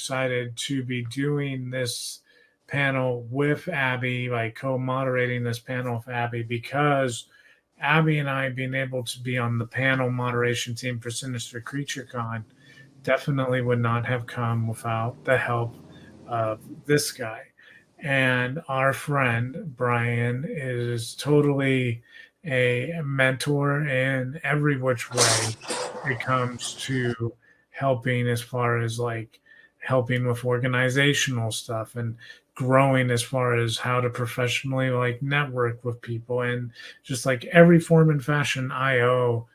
excited to be doing this panel with Abby, like co-moderating this panel with Abby, because Abby and I being able to be on the panel moderation team for Sinister Creature Con definitely would not have come without the help of this guy. And our friend Brian is totally a mentor in every which way it comes to helping, as far as like helping with organizational stuff and growing as far as how to professionally like network with people, and just like every form and fashion I owe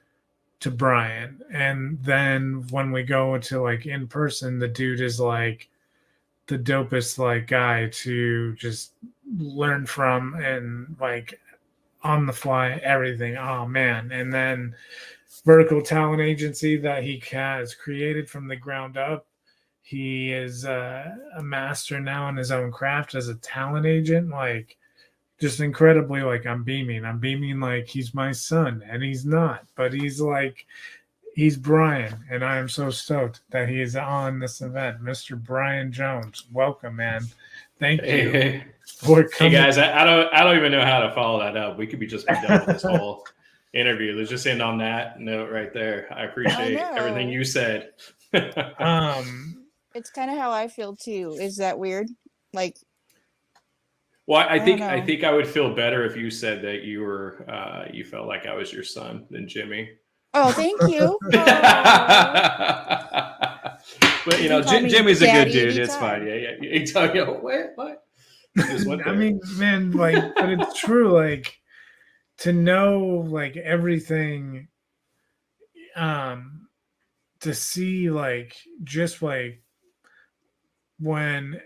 to Brian. And then when we go into like in person, the dude is like the dopest like guy to just learn from, and like on the fly everything. Oh man. And then vertical talent agency that he has created from the ground up. He is a master now in his own craft as a talent agent. Like, just incredibly, like, I'm beaming like he's my son, and he's not, but he's like, he's Brian, and I am so stoked that he is on this event. Mr. Brian Jones, welcome, man. Thank you for coming. Hey guys, I don't even know how to follow that up. We could be just be done with this whole interview. Let's just end on that note right there. I appreciate everything you said. It's kind of how I feel too. Is that weird? Like, well, I think I would feel better if you said that you were you felt like I was your son than Jimmy. Oh, thank you. But you know, Jimmy's a good dude. It's fine. Yeah. You tell you what? I mean, man, like, but it's true. Like, to know like everything, to see like just like when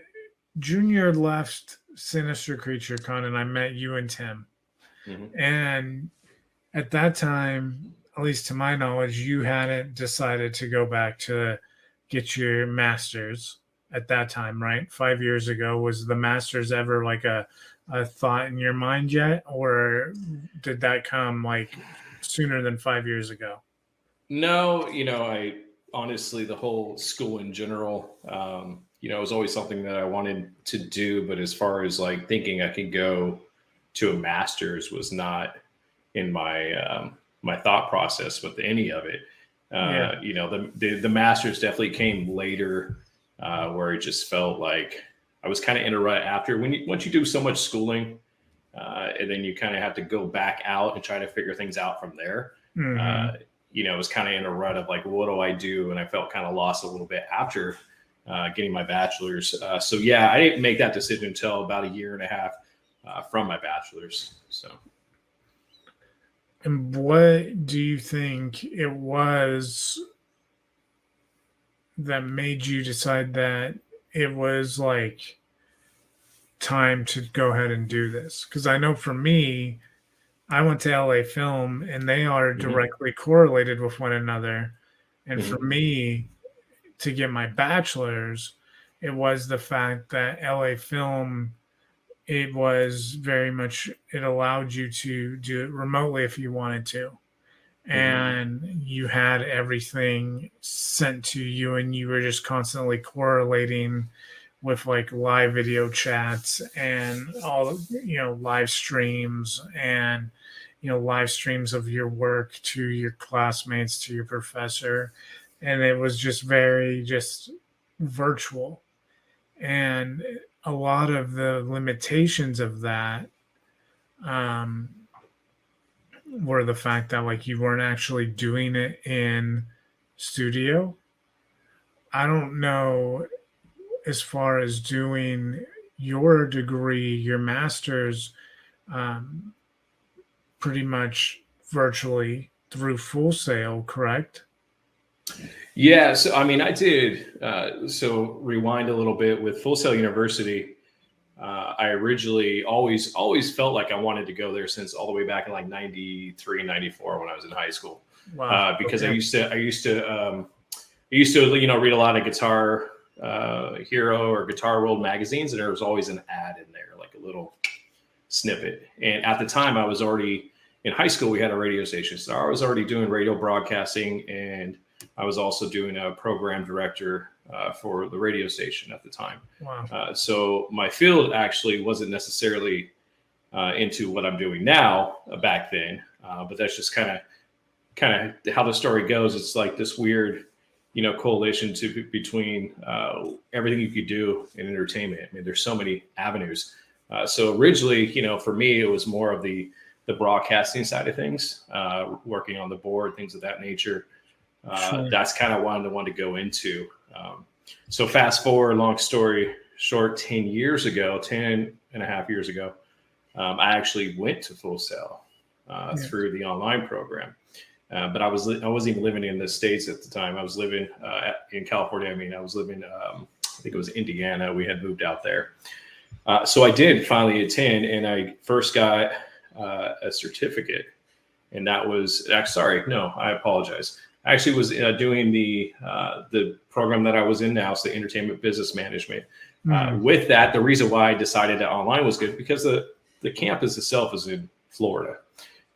Junior left Sinister Creature Con and I met you and Tim, and at that time, at least to my knowledge, you hadn't decided to go back to get your master's at that time, right? 5 years ago. Was the master's ever like a thought in your mind yet, or did that come like sooner than 5 years ago? No, you know, I honestly, the whole school in general, you know, it was always something that I wanted to do, but as far as like thinking I could go to a master's was not in my my thought process with any of it. You know, the master's definitely came later, where it just felt like I was kind of in a rut after once you do so much schooling, and then you kind of have to go back out and try to figure things out from there. You know, it was kind of in a rut of like, what do I do? And I felt kind of lost a little bit after getting my bachelor's. So yeah, I didn't make that decision until about 1.5 years from my bachelor's. So. And what do you think it was that made you decide that it was like time to go ahead and do this? Because I know for me, I went to LA Film and they are directly correlated with one another. And for me to get my bachelor's, it was the fact that LA Film, it was very much, it allowed you to do it remotely if you wanted to. And you had everything sent to you, and you were just constantly correlating with like live video chats and all, you know, live streams and, you know, live streams of your work to your classmates, to your professor. And it was just very just virtual. And a lot of the limitations of that were the fact that like you weren't actually doing it in studio. I don't know, as far as doing your degree, your master's, pretty much virtually through Full Sail, correct? Yeah, so I mean, I did. So rewind a little bit with Full Sail University. I originally always felt like I wanted to go there since all the way back in like 93, 94 when I was in high school. Wow. Because I used to you know, read a lot of Guitar Hero or Guitar World magazines, and there was always an ad in there, like a little snippet. And at the time, I was already in high school. We had a radio station, so I was already doing radio broadcasting, and I was also doing a program director for the radio station at the time. Wow. So my field actually wasn't necessarily into what I'm doing now back then, but that's just kind of how the story goes. It's like this weird, coalition between everything you could do in entertainment. I mean, there's so many avenues. So originally, for me, it was more of the broadcasting side of things, working on the board, things of that nature. Sure. That's kind of what I wanted to go into. So fast forward, long story short, 10 and a half years ago, I actually went to Full Sail through the online program. But I wasn't even living in the States at the time. I was living in California. I mean, I was living, I think it was Indiana. We had moved out there. So I did finally attend, and I first got a certificate. And that was, I apologize. I actually was doing the program that I was in now, so the entertainment business management. With that, the reason why I decided that online was good, because the campus itself is in Florida.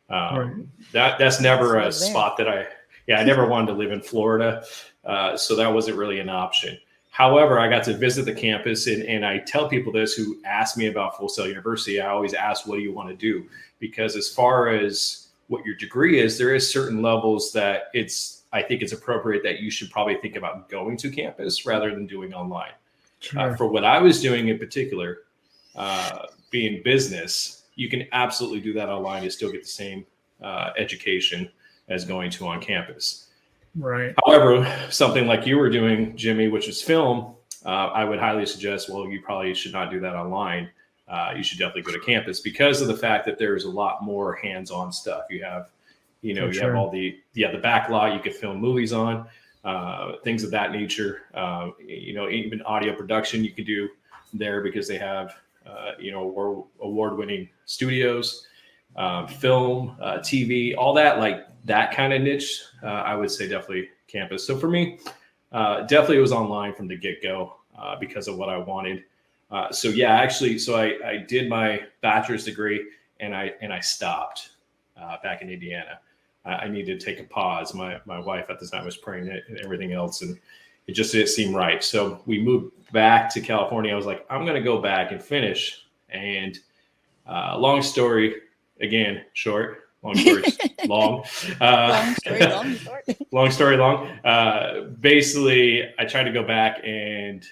Right. That's never a That's right spot that I never wanted to live in Florida. So that wasn't really an option. However, I got to visit the campus, and I tell people this who ask me about Full Sail University. I always ask, what do you want to do? Because as far as what your degree is, there is certain levels that I think it's appropriate that you should probably think about going to campus rather than doing online. Sure. For what I was doing in particular, being business, you can absolutely do that online. You still get the same education as going to on campus. Right. However, something like you were doing, Jimmy, which is film, I would highly suggest, you probably should not do that online. You should definitely go to campus, because of the fact that there's a lot more hands-on stuff. You have, you have all the back lot you could film movies on, things of that nature. Even audio production you can do there, because they have, award-winning studios, film, TV, all that, like that kind of niche. I would say definitely campus. So for me, definitely it was online from the get-go because of what I wanted. So I did my bachelor's degree, and I stopped back in Indiana. I needed to take a pause. My wife at the time was pregnant and everything else, and it just didn't seem right. So we moved back to California. I was like, I'm going to go back and finish. And long story, again, short. Long story long. Long story long short. Long story long. Basically, I tried to go back, and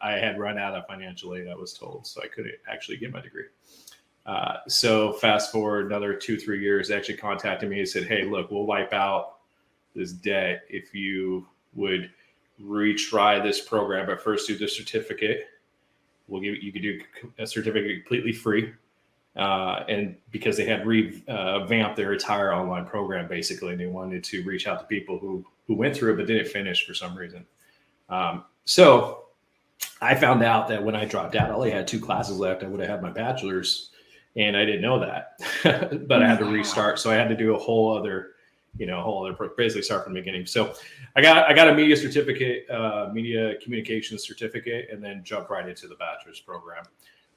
I had run out of financial aid, I was told, so I couldn't actually get my degree. So fast forward another 2-3 years, they actually contacted me and said, hey, look, we'll wipe out this debt if you would retry this program, but first do the certificate. You could do a certificate completely free. And because they had revamped their entire online program, basically, and they wanted to reach out to people who went through it but didn't finish for some reason. So I found out that when I dropped out, I only had 2 classes left. I would have had my bachelor's, and I didn't know that, but I had to restart. So I had to do a whole other basically start from the beginning. So I got a media certificate, media communications certificate, and then jumped right into the bachelor's program.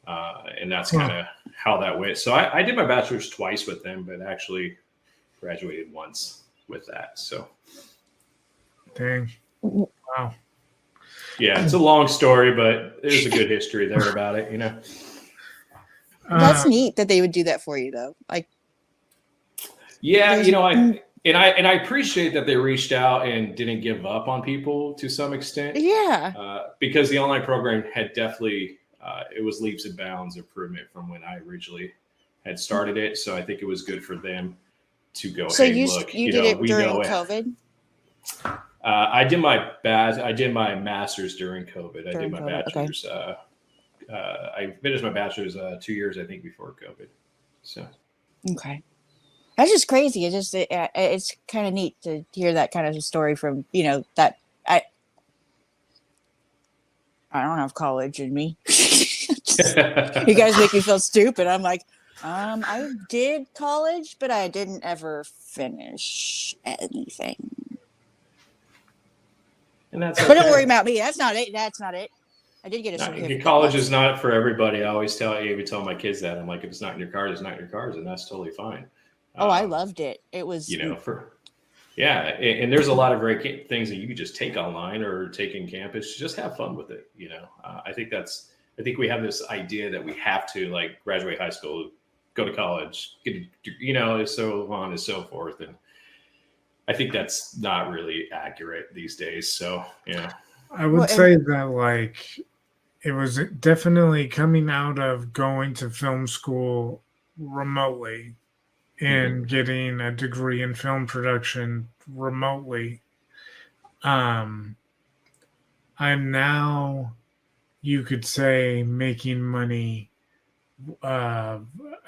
And that's kind of how that went. So I did my bachelor's twice with them, but actually graduated once with that. So. Dang. Wow. Yeah, it's a long story, but there's a good history there about it, That's neat that they would do that for you, though. Like, yeah, I appreciate that they reached out and didn't give up on people to some extent. yeah. Because the online program had definitely it was leaps and bounds improvement from when I originally had started it. So I think it was good for them to go. So hey, you look, did it during COVID? I did my master's during COVID. I did my bachelor's. Okay. I finished my bachelor's 2 years, I think, before COVID. So. Okay. That's just crazy. It's kind of neat to hear that kind of a story from, that I don't have college in me. You guys make me feel stupid. I'm like, I did college, but I didn't ever finish anything. And that's okay. But don't worry about me. That's not it. I did get a certificate. College is not for everybody. I always tell my kids that. I'm like, if it's not in your cards, it's not in your cards, and that's totally fine. I loved it. It was, Yeah, and there's a lot of great things that you could just take online or take in campus. Just have fun with it. I think we have this idea that we have to like graduate high school, go to college, so on and so forth. And I think that's not really accurate these days. So, I would say that like it was definitely coming out of going to film school remotely and getting a degree in film production remotely. I'm now, you could say, making money, uh,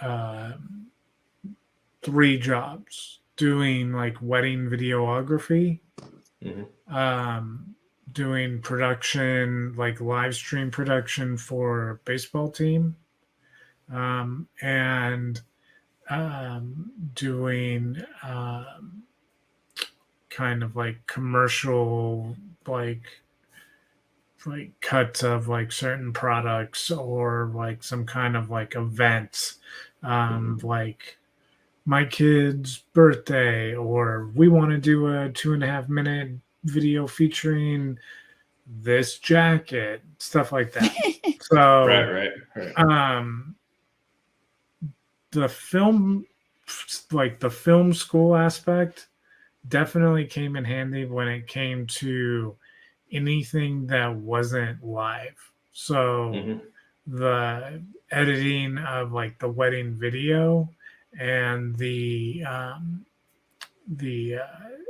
uh, 3 jobs, doing like wedding videography, doing production, like live stream production for a baseball team, and doing kind of like commercial, like cuts of like certain products or like some kind of like event, like my kid's birthday, or we want to do a 2.5 minute video featuring this jacket, stuff like that. So right. The film, like the film school aspect, definitely came in handy when it came to anything that wasn't live. So the editing of like the wedding video and the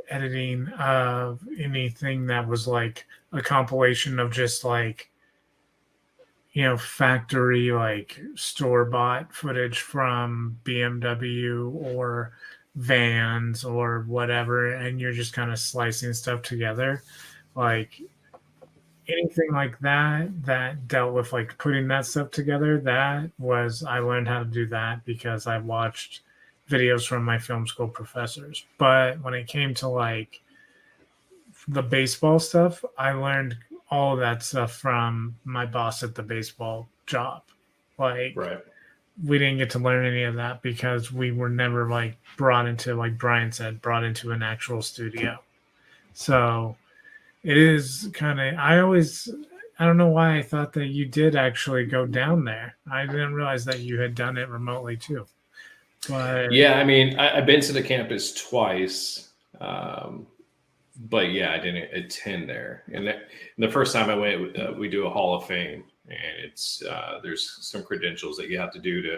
editing of anything that was like a compilation of just like factory, like store-bought footage from BMW or vans or whatever, and you're just kind of slicing stuff together, like anything like that dealt with like putting that stuff together. I learned how to do that because I watched videos from my film school professors. But when it came to like the baseball stuff, I learned all of that stuff from my boss at the baseball job. Like, we didn't get to learn any of that because we were never like brought into, like Brian said, brought into an actual studio. So it is kind of, I don't know why I thought that you did actually go down there. I didn't realize that you had done it remotely too. But yeah, I mean, I've been to the campus twice. But yeah, I didn't attend there. And the first time I went, we do a Hall of Fame, and it's there's some credentials that you have to do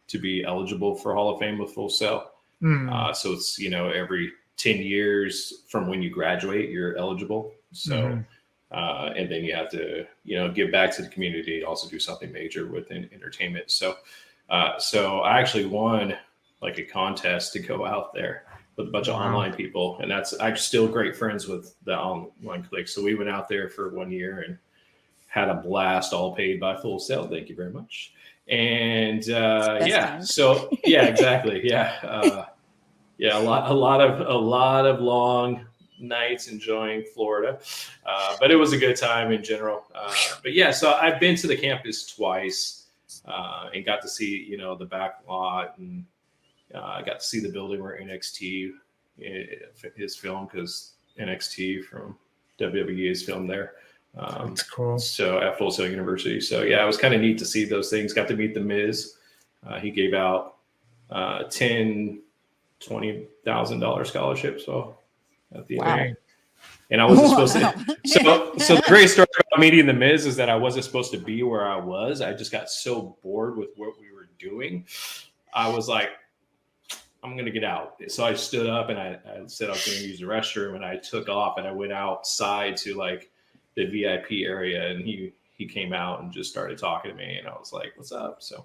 to be eligible for Hall of Fame with Full Sail. So it's every 10 years from when you graduate, you're eligible. So and then you have to give back to the community, also do something major within entertainment. So I actually won like a contest to go out there with a bunch of online people, and I'm still great friends with the online clique. So we went out there for 1 year and had a blast, all paid by Full Sail. Thank you very much. And so yeah, exactly, yeah, a lot of long nights enjoying Florida, but it was a good time in general. But yeah, so I've been to the campus twice and got to see the back lot, and I got to see the building where NXT is filmed, because NXT from WWE is filmed there. That's cool. So at Full Sail University. So yeah, it was kind of neat to see those things. Got to meet the Miz. He gave out $20,000 scholarships. So at the end, and I wasn't supposed to. So the great story about meeting the Miz is that I wasn't supposed to be where I was. I just got so bored with what we were doing. I was like, I'm going to get out. So I stood up and I said I was going to use the restroom, and I took off and I went outside to like the VIP area, and he came out and just started talking to me, and I was like, what's up? So,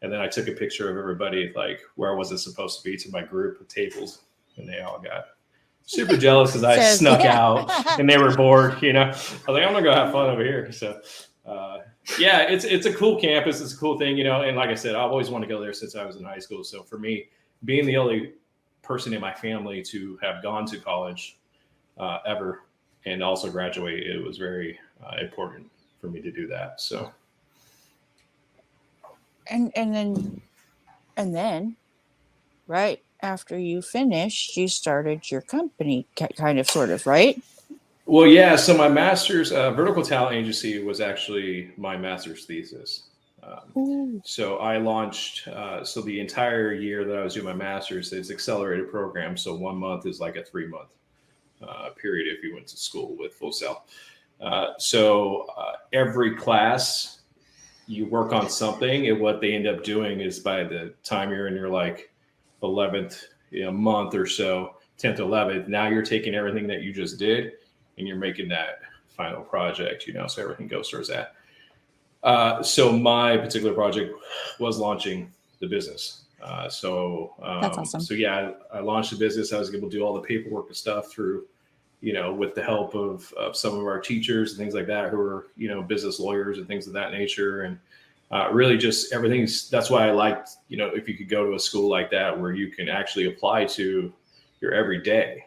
and then I took a picture of everybody, like where I wasn't supposed to be, to my group of tables, and they all got super jealous because I snuck out and they were bored, I was like, I'm going to go have fun over here. So, yeah, it's a cool campus. It's a cool thing, and like I said, I've always wanted to go there since I was in high school. So for me, being the only person in my family to have gone to college ever and also graduate, it was very important for me to do that. So, and then, right, after you finished, you started your company, kind of, sort of, right? Well, yeah. So my master's vertical talent agency was actually my master's thesis. Ooh. So I launched. So the entire year that I was doing my master's, it's accelerated program. So 1 month is like a 3 month period if you went to school with Full Sail. Every class you work on something, and what they end up doing is by the time you're in your like 11th month or so, 10th, 11th, now you're taking everything that you just did and you're making that final project, so everything goes towards that. So my particular project was launching the business. That's awesome. So yeah, I launched the business. I was able to do all the paperwork and stuff through, with the help of some of our teachers and things like that, who are, business lawyers and things of that nature. And really just everything's, that's why I liked, if you could go to a school like that where you can actually apply to your everyday.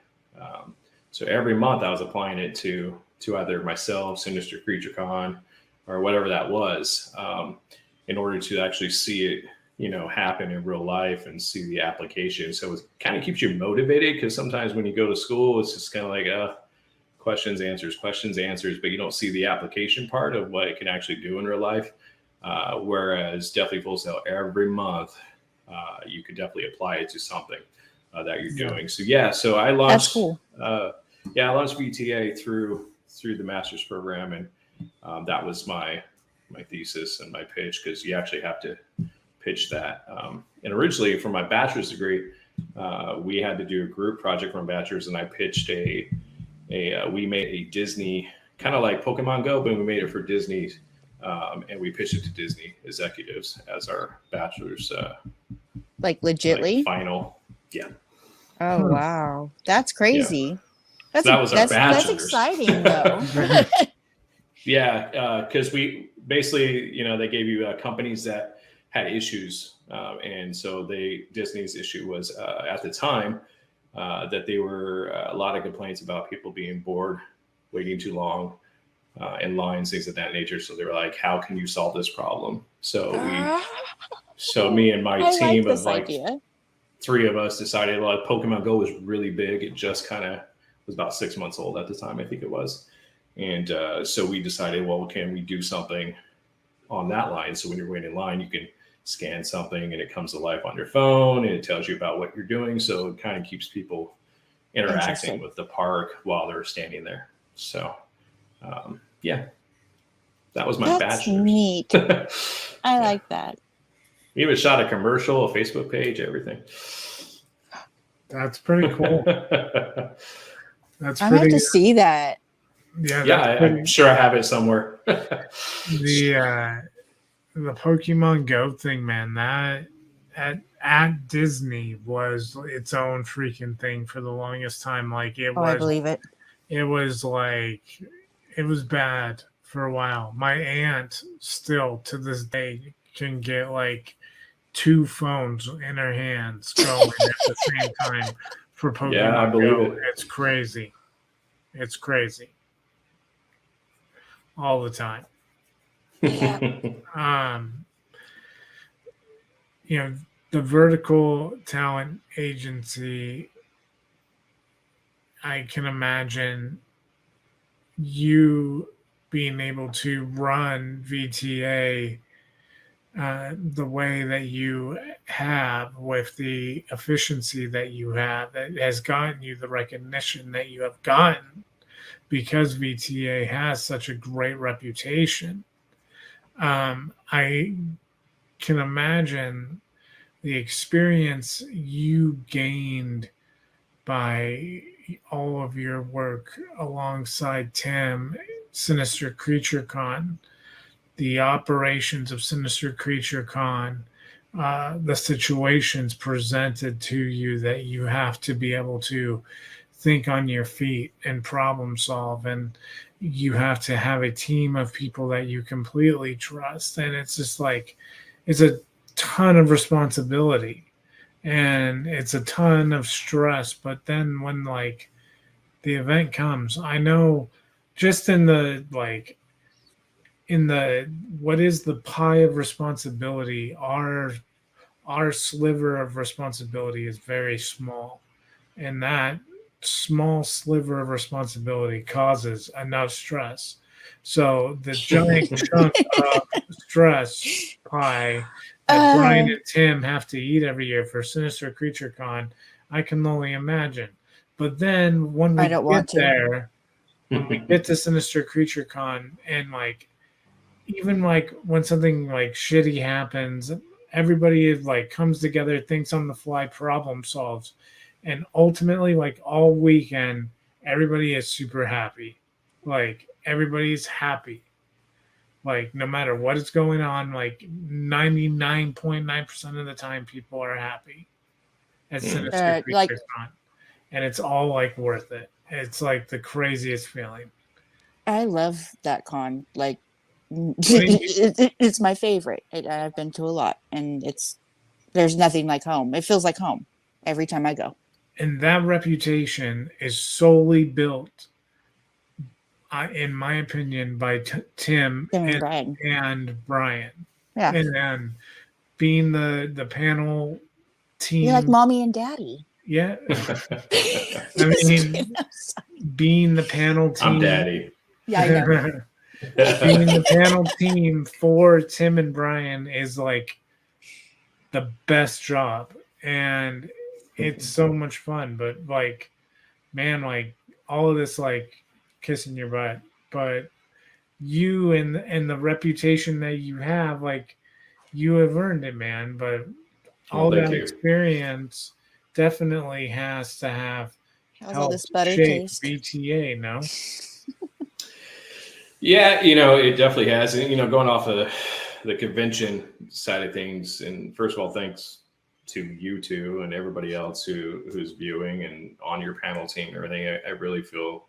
So every month I was applying it to either myself, Sinister Creature Con, or whatever that was, in order to actually see it, happen in real life and see the application. So it kind of keeps you motivated, because sometimes when you go to school, it's just kind of like questions, answers, but you don't see the application part of what it can actually do in real life. Whereas definitely Full Sail, every month, you could definitely apply it to something that you're doing. So yeah, so I launched. That's cool. I launched VTA through the master's program, and that was my thesis and my pitch, because you actually have to pitch that. And originally for my bachelor's degree, we had to do a group project from bachelor's, and I pitched we made a Disney, kind of like Pokemon Go, but we made it for Disney, and we pitched it to Disney executives as our bachelor's. Like legitly? Final. Yeah. Oh, wow. That's crazy. Yeah. That was our bachelor's. That's exciting, though. Yeah, because we basically, they gave you companies that had issues, and so Disney's issue was at the time that they were a lot of complaints about people being bored, waiting too long in lines, things of that nature. So they were like, "How can you solve this problem?" So me and my team of like idea. 3 of us decided, well, Pokemon Go was really big. It just kind of was about 6 months old at the time, I think it was. And so we decided, well, can we do something on that line? So when you're waiting in line, you can scan something and it comes to life on your phone and it tells you about what you're doing. So it kind of keeps people interacting with the park while they're standing there. So, yeah, that was my bachelor's. Neat. I like that. We even shot a commercial, a Facebook page, everything. That's pretty cool. That's I pretty. have to see that. Yeah, I'm sure I have it somewhere. The Pokemon Go thing, man, that at Disney was its own freaking thing for the longest time. Like it was. I believe it. It was like it was bad for a while. My aunt still to this day can get like 2 phones in her hands going at the same time for Pokemon Yeah, I believe Go. it. It's crazy. It's crazy. All the time. The vertical talent agency, I can imagine you being able to run VTA the way that you have, with the efficiency that you have, that has gotten you the recognition that you have gotten, because VTA has such a great reputation. I can imagine the experience you gained by all of your work alongside Tim, Sinister Creature Con, the operations of Sinister Creature Con, the situations presented to you that you have to be able to think on your feet and problem solve, and you have to have a team of people that you completely trust, and it's just like it's a ton of responsibility and it's a ton of stress. But then when like the event comes, I know just in the what is the pie of responsibility, our our sliver of responsibility is very small, and that small sliver of responsibility causes enough stress. So the giant chunk of stress pie that Brian and Tim have to eat every year for Sinister Creature Con, I can only imagine. But then when we get there, when we get to Sinister Creature Con, and like even like when something like shitty happens, everybody is like comes together, thinks on the fly, problem solves, and ultimately like all weekend everybody is super happy. Like everybody's happy. Like no matter what is going on, like 99.9% of the time people are happy at Sinister Creature Con. And it's all like worth it. It's like the craziest feeling. I love that con. Like it's my favorite. I've been to a lot, and there's nothing like home. It feels like home every time I go. And that reputation is solely built, in my opinion, by Tim and Brian. Yeah. And being the panel team. You're like mommy and daddy. Yeah. I mean, being the panel team. I'm daddy. Yeah, I know. Being the panel team for Tim and Brian is like the best job. And it's so much fun. But like, man, like all of this, like kissing your butt. But you and the reputation that you have, like you have earned it, man. But all that experience definitely has to have helped shape BTA, no? Yeah, it definitely has. And, going off of the convention side of things, and first of all, thanks to you two and everybody else who's viewing and on your panel team and everything. I really feel,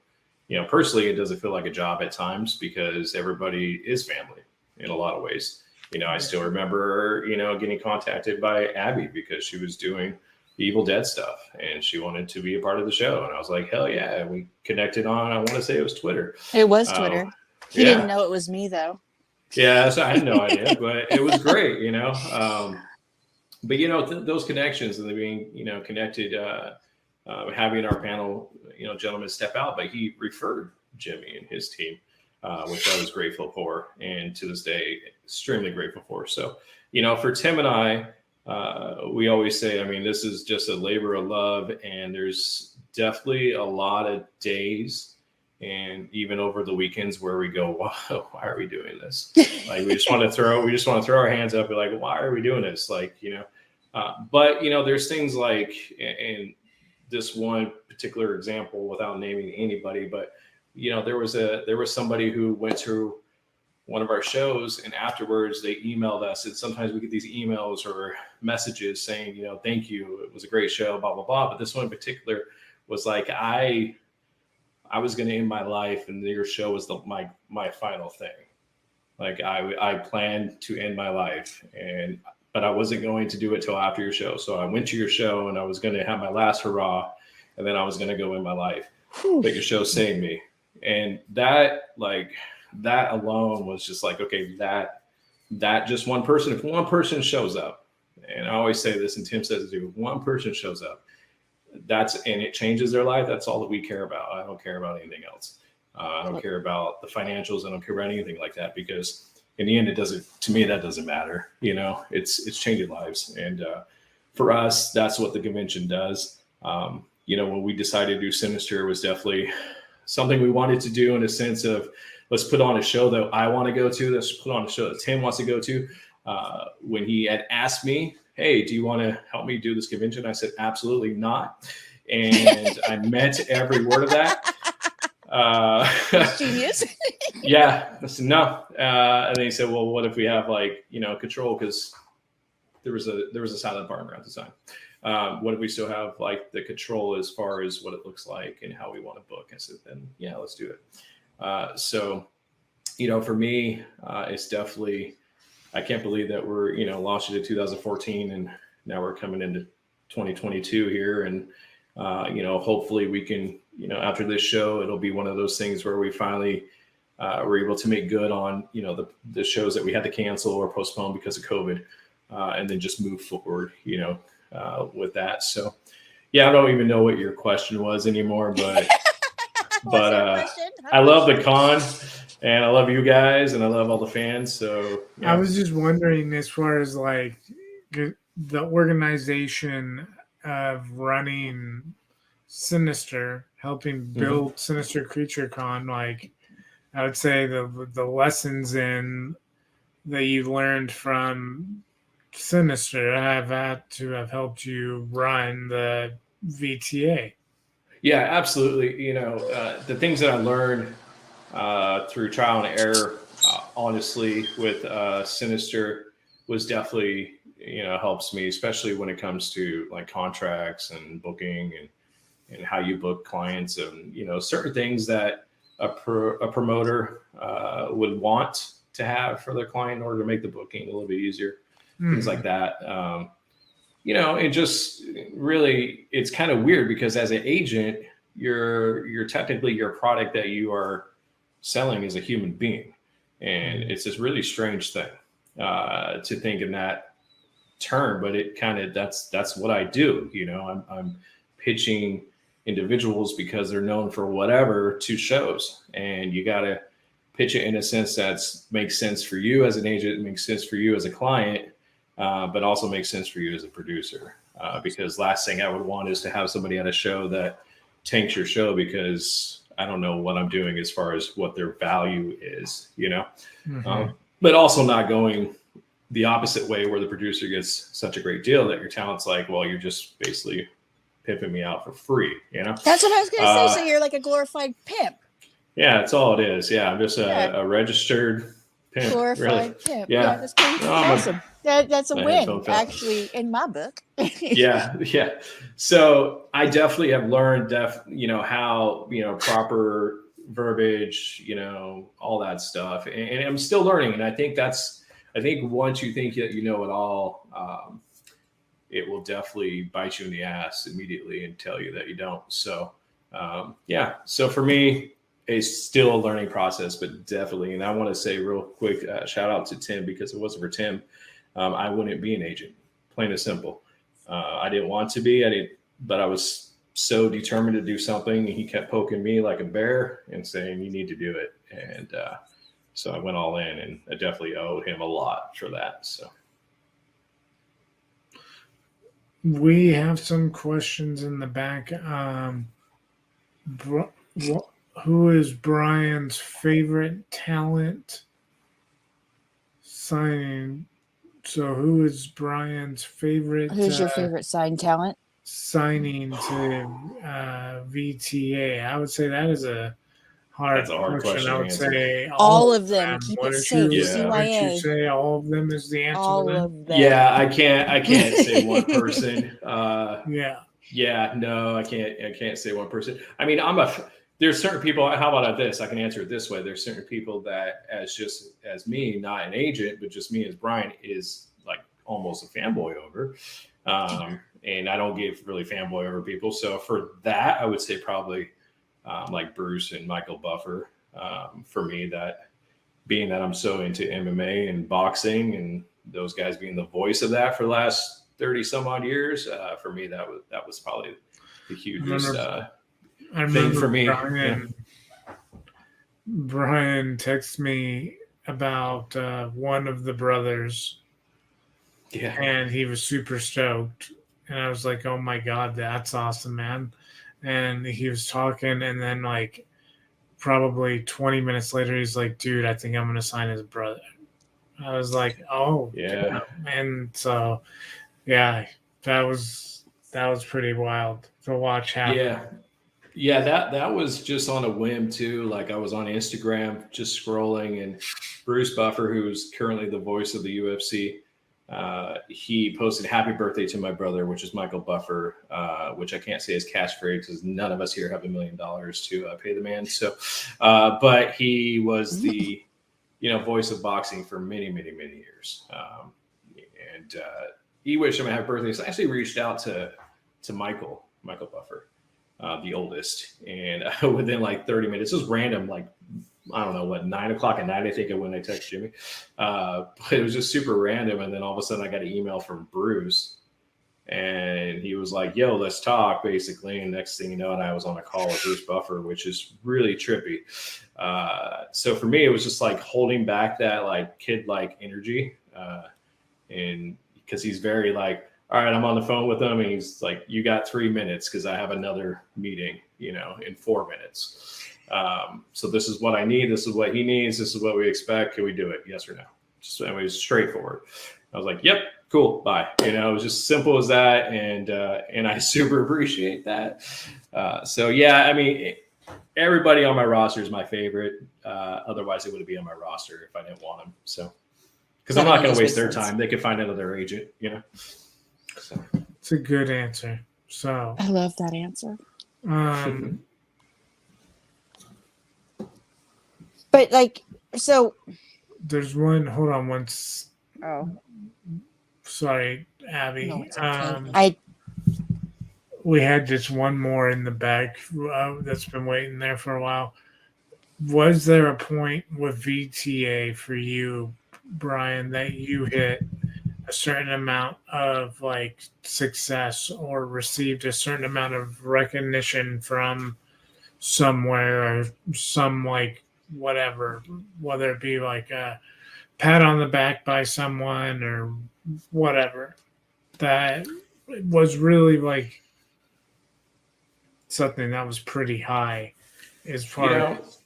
personally, it doesn't feel like a job at times because everybody is family in a lot of ways. I still remember, getting contacted by Abby because she was doing the Evil Dead stuff and she wanted to be a part of the show. And I was like, hell yeah. We connected on, I want to say it was Twitter. It was Twitter. He didn't know it was me though. Yeah, so I had no idea, but it was great, But, those connections and being, connected, having our panel, gentlemen step out, but he referred Jimmy and his team. Which I was grateful for, and to this day, extremely grateful for. So, for Tim and I, we always say, this is just a labor of love, and there's definitely a lot of days, and even over the weekends where we go, wow, why are we doing this? Like we just want to throw our hands up and like, why are we doing this? Like, but there's things like, in this one particular example, without naming anybody, but there was somebody who went to one of our shows, and afterwards they emailed us, and sometimes we get these emails or messages saying, thank you, it was a great show, blah blah blah. But this one in particular was like, I was going to end my life, and your show was my final thing. Like I planned to end my life, but I wasn't going to do it till after your show. So I went to your show, and I was going to have my last hurrah, and then I was going to go end my life. But your show saved me. And that alone was just like, okay, that just one person, if one person shows up, and I always say this, and Tim says it too, if one person shows up, and it changes their life, that's all that we care about. I don't care about anything else. I don't care about the financials. I don't care about anything like that, because in the end, to me, that doesn't matter. It's changing lives. And for us, that's what the convention does. When we decided to do Sinister, it was definitely something we wanted to do in a sense of, let's put on a show that I want to go to. Let's put on a show that Tim wants to go to. When he had asked me, hey, do you want to help me do this convention? I said, absolutely not. And I meant every word of that. Genius. Yeah. I said, no. And then he said, well, what if we have control? Because there was a silent partner at the time. What if we still have the control as far as what it looks like and how we want to book? I said, then yeah, let's do it. So, for me, it's definitely, I can't believe that we're, launched it in 2014 and now we're coming into 2022 here. And, hopefully we can, after this show, it'll be one of those things where we finally were able to make good on, the shows that we had to cancel or postpone because of COVID. and then just move forward, with that. So, yeah, I don't even know what your question was anymore, but I love the con, and I love you guys, and I love all the fans. So yeah. I was just wondering, as far as like the organization of running Sinister, helping build Sinister Creature Con, like I would say the lessons in that you learned from Sinister have had to have helped you run the VTA. Yeah, absolutely. The things that I learned through trial and error, honestly, with Sinister was definitely, helps me, especially when it comes to like contracts and booking and how you book clients and, certain things that a promoter would want to have for their client in order to make the booking a little bit easier, things like that. And just really, it's kind of weird because as an agent, you're technically your product that you are selling is a human being, and it's this really strange thing to think in that term. But it kind of that's what I do. I'm pitching individuals because they're known for whatever to shows, and you got to pitch it in a sense that makes sense for you as an agent, makes sense for you as a client. But also makes sense for you as a producer, because last thing I would want is to have somebody at a show that tanks your show because I don't know what I'm doing as far as what their value is, but also not going the opposite way where the producer gets such a great deal that your talent's like, well, you're just basically pimping me out for free, That's what I was going to say. So you're like a glorified pimp. Yeah, that's all it is. Yeah, I'm just a registered pimp. Glorified pimp. Yeah, that's pretty awesome. That's a win, actually, in my book. yeah. So I definitely have learned, how proper verbiage, all that stuff, and I'm still learning. And I think once you think that you know it all, it will definitely bite you in the ass immediately and tell you that you don't. So So for me, it's still a learning process, but definitely. And I want to say real quick, shout out to Tim, because if it wasn't for Tim, I wouldn't be an agent, plain and simple. I didn't want to be, but I was so determined to do something. And he kept poking me like a bear and saying, you need to do it. And so I went all in, and I definitely owe him a lot for that. So we have some questions in the back. Who is Brian's favorite talent signing? So who is Brian's favorite? Who's your favorite signed talent? Signing to VTA. I would say that is a hard question. I would say all of them. Keep it safe. CYA. Wouldn't you say all of them is the answer? All of them. Yeah, I can't say one person. Yeah, no, I can't say one person. I mean, there's certain people. How about this? I can answer it this way. There's certain people that, as me, not an agent, but just me as Brian, is like almost a fanboy over. And I don't give really fanboy over people. So for that, I would say probably like Bruce and Michael Buffer. For me, that being that I'm so into MMA and boxing, and those guys being the voice of that for the last 30 some odd years, for me, that was probably the hugest thing for me. Brian texted me about one of the brothers. Yeah. And he was super stoked. And I was like, oh my God, that's awesome, man. And he was talking, and then like probably 20 minutes later, he's like, dude, I think I'm going to sign his brother. I was like, oh, yeah. And so, yeah, that was pretty wild to watch happen. Yeah, that was just on a whim too. Like I was on Instagram just scrolling, and Bruce Buffer, who's currently the voice of the UFC, he posted "Happy birthday to my brother," which is Michael Buffer, which I can't say is catchphrase because none of us here have $1 million to pay the man. So, but he was the voice of boxing for many, many, many years, and he wished him a happy birthday. So I actually reached out to Michael Buffer, the oldest, and within like 30 minutes, just random, like I don't know what, 9 o'clock at night, I think, when I texted Jimmy. But it was just super random. And then all of a sudden I got an email from Bruce, and he was like, yo, let's talk, basically. And next thing you know, and I was on a call with Bruce Buffer, which is really trippy. So for me, it was just like holding back that like kid-like energy. And because he's very like, all right, I'm on the phone with him, and he's like, you got 3 minutes because I have another meeting, in 4 minutes. So this is what I need. This is what he needs. This is what we expect. Can we do it? Yes or no? Just it was straightforward. I was like, yep, cool, bye. It was just simple as that. And I super appreciate that. So yeah, I mean, everybody on my roster is my favorite. Otherwise it would be on my roster if I didn't want them. So, because I'm not going to waste their time. They could find another agent, So. It's a good answer. So I love that answer. But like, so there's one. Hold on once. oh, Sorry, Abby. no, it's okay. We had just one more in the bag that's been waiting there for a while. Was there a point with VTA for you, Brian, that you hit a certain amount of like success or received a certain amount of recognition from somewhere or some like whatever, whether it be like a pat on the back by someone or whatever, that was really like something that was pretty high as far as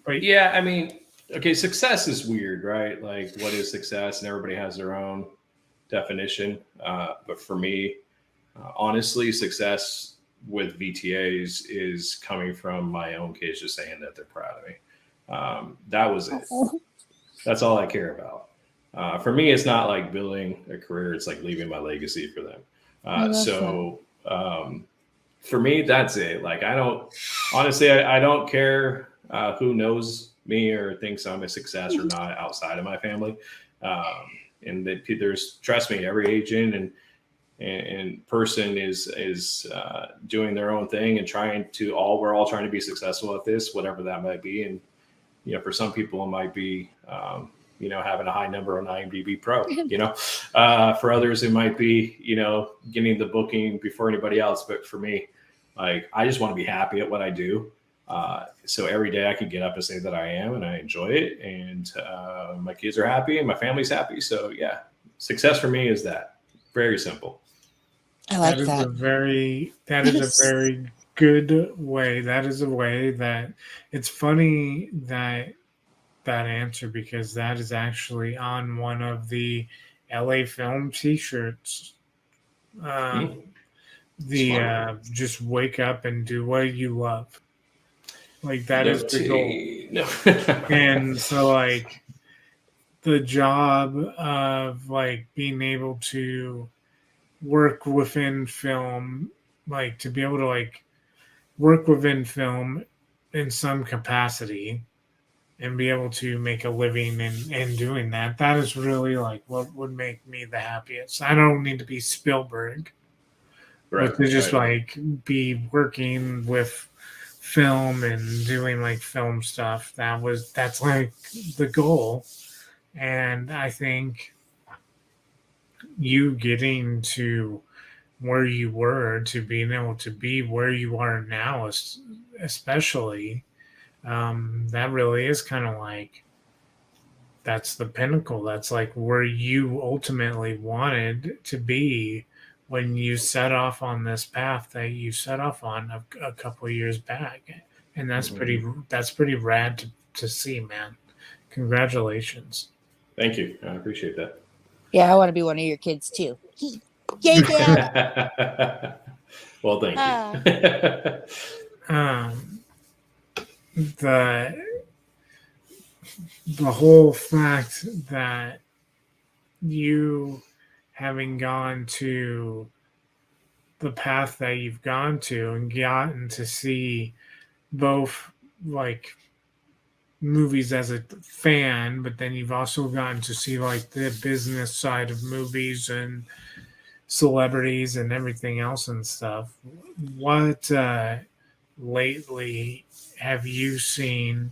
yeah, I mean, okay, success is weird, right? Like, what is success? And everybody has their own definition. But for me, honestly, success with VTAs is coming from my own kids just saying that they're proud of me. That was it. That's all I care about. For me, it's not like building a career. It's like leaving my legacy for them. For me, that's it. Like, I don't care who knows me or thinks I'm a success or not outside of my family. And that there's, trust me, every agent and person is doing their own thing and we're all trying to be successful at this, whatever that might be. And, for some people it might be, having a high number on IMDb Pro, for others, it might be, getting the booking before anybody else. But for me, like, I just want to be happy at what I do. So every day I can get up and say that I am, and I enjoy it. And my kids are happy and my family's happy. So yeah, success for me is that. Very simple. I like that. That is a very good way. That is a way that it's funny that answer, because that is actually on one of the LA Film t-shirts. Just wake up and do what you love. Like, that is the goal. No. And so like the job of like being able to work within film, like to be able to like work within film in some capacity and be able to make a living in doing that, that is really like what would make me the happiest. I don't need to be Spielberg, but to just like be working with film and doing like film stuff. That's like the goal. And I think you getting to where you were, to being able to be where you are now, especially, that really is kind of like, that's the pinnacle. That's like where you ultimately wanted to be when you set off on this path that you set off on a couple of years back. And that's pretty rad to see, man. Congratulations. Thank you. I appreciate that. Yeah, I want to be one of your kids too. Yay, Dad. Well, thank you. The whole fact that you having gone to the path that you've gone to and gotten to see both like movies as a fan, but then you've also gotten to see like the business side of movies and celebrities and everything else and stuff. What lately have you seen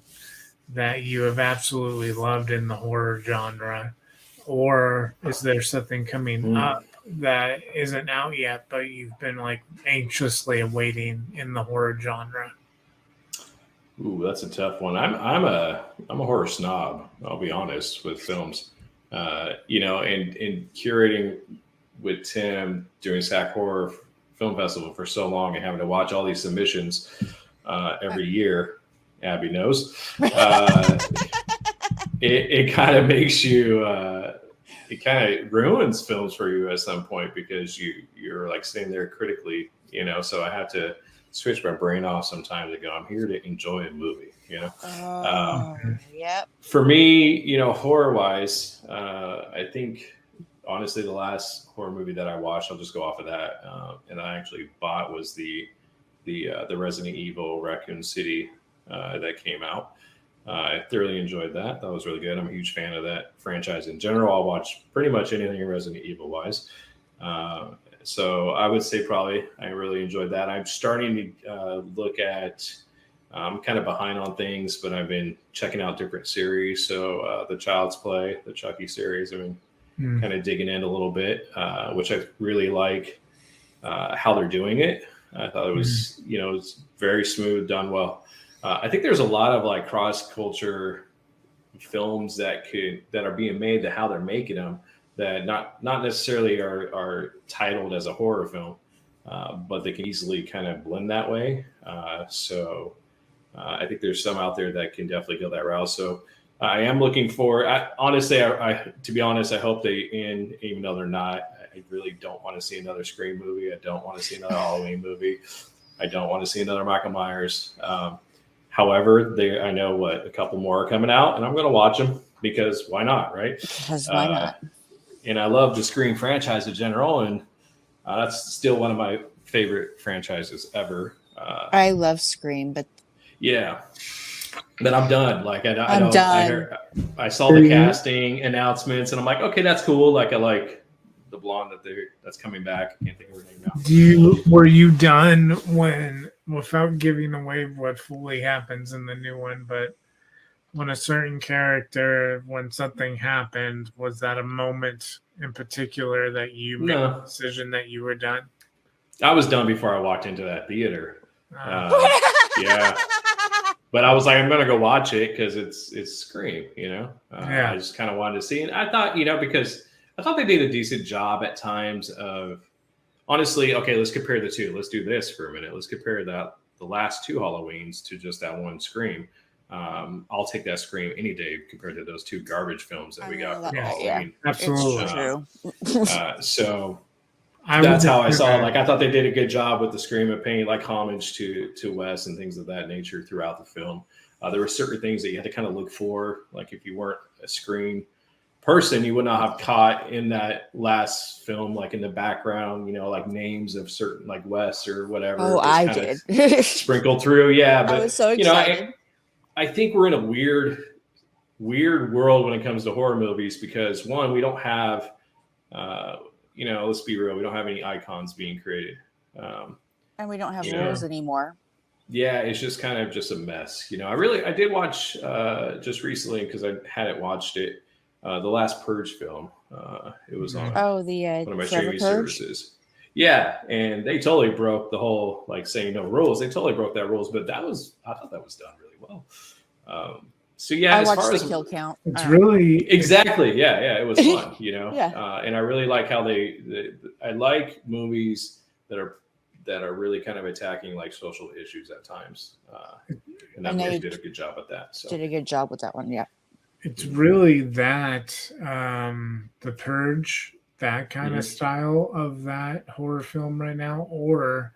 that you have absolutely loved in the horror genre? Or is there something coming up that isn't out yet, but you've been like anxiously awaiting in the horror genre? Ooh, that's a tough one. I'm a horror snob. I'll be honest with films. And curating with Tim doing SAC Horror Film Festival for so long and having to watch all these submissions every year, Abby knows. It kind of makes you. It kind of ruins films for you at some point because you're like sitting there critically, So I have to switch my brain off sometimes to go, I'm here to enjoy a movie, Yep. For me, horror wise, I think honestly the last horror movie that I watched, I'll just go off of that, and I actually bought was the Resident Evil Raccoon City that came out. I thoroughly enjoyed that. That was really good. I'm a huge fan of that franchise in general. I'll watch pretty much anything Resident Evil wise. So I would say probably I really enjoyed that. I'm starting to look at, I'm kind of behind on things, but I've been checking out different series. So the Child's Play, the Chucky series, I've been kind of digging in a little bit, which I really like how they're doing it. I thought it was, it's very smooth, done well. I think there's a lot of like cross culture films that are being made to how they're making them that not necessarily are titled as a horror film, but they can easily kind of blend that way. So I think there's some out there that can definitely go that route. So I am looking for. Honestly, to be honest, I hope they end, even though they're not. I really don't want to see another Scream movie. I don't want to see another Halloween movie. I don't want to see another Michael Myers. However, I know a couple more are coming out, and I'm going to watch them because why not, right? Because why not? And I love the Scream franchise in general, and that's still one of my favorite franchises ever. I love Scream, but yeah, but I'm done. Like I'm done. I saw the casting announcements, and I'm like, okay, that's cool. Like I like the blonde that's coming back. I can't think of her name now. Were you done without giving away what fully happens in the new one, but when a certain character, when something happened, was that a moment in particular that you made a decision that you were done? I was done before I walked into that theater. Yeah. But I was like, I'm going to go watch it because it's Scream, I just kind of wanted to see. And I thought, because I thought they did a decent job at times of, honestly, okay, let's compare the two. Let's do this for a minute. Let's compare the last two Halloweens to just that one Scream. I'll take that Scream any day compared to those two garbage films that we got for Halloween. Yeah, absolutely. True. So that's how I saw it. Like I thought they did a good job with the Scream of paying like homage to Wes and things of that nature throughout the film. There were certain things that you had to kind of look for. Like if you weren't a Scream person, you would not have caught in that last film, like in the background, like names of certain like Wes or whatever. Oh, I did. Sprinkled through. Yeah. But I was so excited. I think we're in a weird world when it comes to horror movies because one, we don't have, let's be real, we don't have any icons being created. And we don't have rules anymore. Yeah, it's just kind of just a mess. I did watch just recently because I hadn't watched it. The last Purge film. It was on one of my streaming services. Yeah, and they totally broke the whole like saying no rules. They totally broke that rules, but I thought that was done really well. So yeah, I as watched far the as kill count. It's really exactly it was fun, Yeah. And I really like how I like movies that are really kind of attacking like social issues at times, and that movie did a good job at that. So did a good job with that one, yeah. It's really that the Purge, that kind of style of that horror film right now, or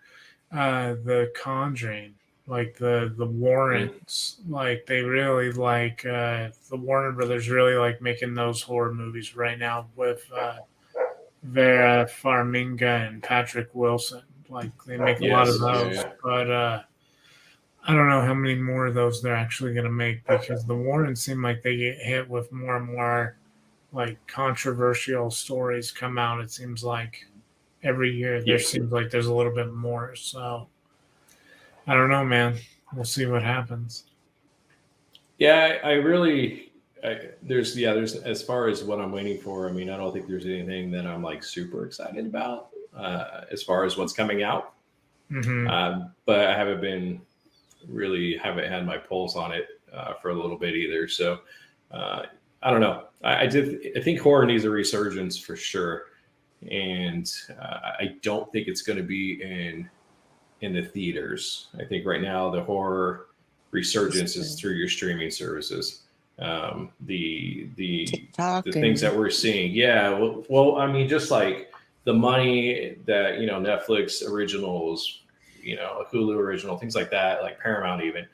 the Conjuring, like the Warrens, like they really like the Warner Brothers really like making those horror movies right now with Vera Farmiga and Patrick Wilson. Like they make a lot of those, but I don't know how many more of those they're actually going to make because the Warrens seem like they get hit with more and more like controversial stories come out. It seems like every year seems like there's a little bit more. So I don't know, man. we'll see what happens. Yeah, there's as far as what I'm waiting for. I mean, I don't think there's anything that I'm like super excited about as far as what's coming out. But I haven't had my pulse on it for a little bit either. So I don't know. I think horror needs a resurgence for sure, and I don't think it's going to be in the theaters. I think right now the horror resurgence is through your streaming services. The things that we're seeing, yeah. Well, I mean, just like the money that Netflix originals, Hulu original, things like that, like Paramount even.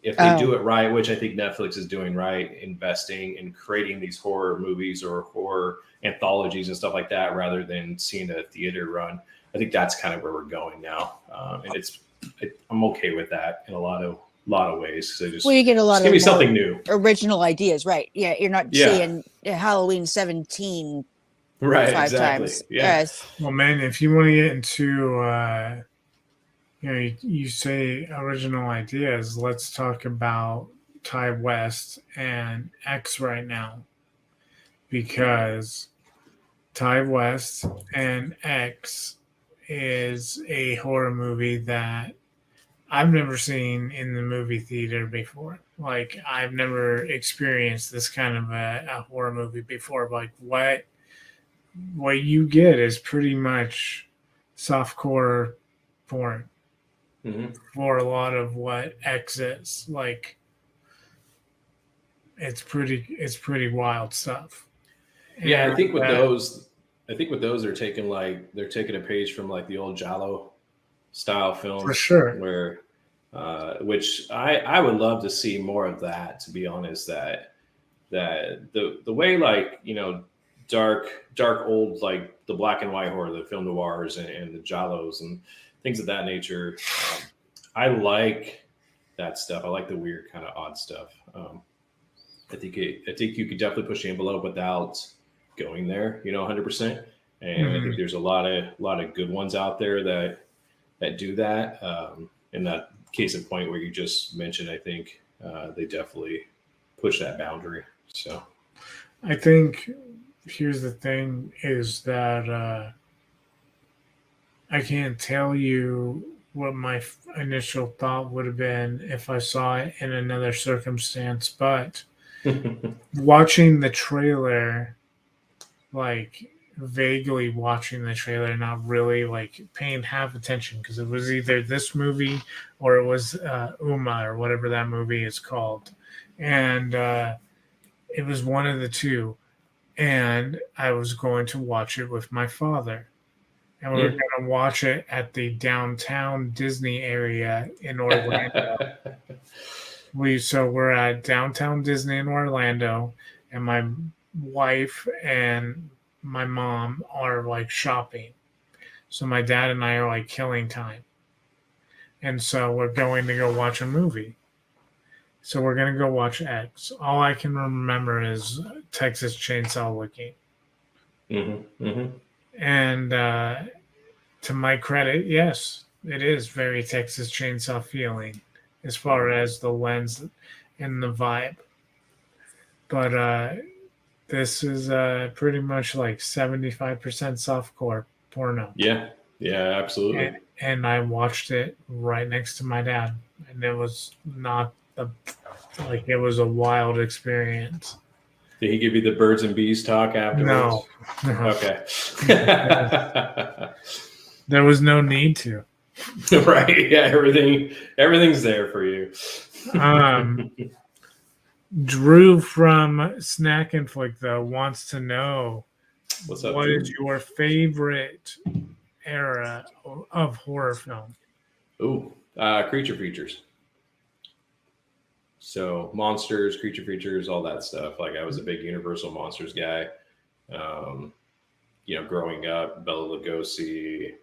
If they do it right, which I think Netflix is doing right, investing in creating these horror movies or horror anthologies and stuff like that, rather than seeing a theater run, I think that's kind of where we're going now, and I'm okay with that in a lot of ways. So you get a lot of give me something new, original ideas, right? Yeah, you're not seeing Halloween 17 right 5 exactly. times. Yeah. Yes. Well, man, if you want to get into you say original ideas, let's talk about Ty West and X right now, because Ty West and X is a horror movie that I've never seen in the movie theater before. Like, I've never experienced this kind of a horror movie before. Like, what you get is pretty much softcore porn for a lot of what X is. Like, it's pretty wild stuff. Yeah, I think with those they're taking a page from like the old Giallo style films, for sure. Where, which I would love to see more of that. To be honest, that the way, like, dark old, like the black and white horror, the film noirs and the Giallos and things of that nature. I like that stuff. I like the weird kind of odd stuff. I think you could definitely push the envelope without going there, 100%. And I think there's a lot of good ones out there that do that. In that case in point where you just mentioned, I think they definitely push that boundary. So I think here's the thing is that I can't tell you what my initial thought would have been if I saw it in another circumstance, but watching the trailer, like vaguely watching the trailer, not really like paying half attention, because it was either this movie or it was Uma or whatever that movie is called, and it was one of the two, and I was going to watch it with my father, and we were going to watch it at the downtown Disney area in Orlando. We're at downtown Disney in Orlando, and my wife and my mom are like shopping. So my dad and I are like killing time. And so we're going to go watch a movie. So we're going to go watch X. All I can remember is Texas Chainsaw looking. And to my credit, yes, it is very Texas Chainsaw feeling as far as the lens and the vibe. But this is pretty much like 75% softcore porno. Yeah, absolutely. And I watched it right next to my dad, and it was not it was a wild experience. Did he give you the birds and bees talk afterwards? No. Okay. There was no need to. Right. Yeah. Everything's there for you. Drew from Snack and Flick, though, wants to know what's up. What Drew? is your favorite era of horror film? Ooh, creature features. So monsters, creature features, all that stuff. Like, I was a big Universal Monsters guy. Growing up, Bela Lugosi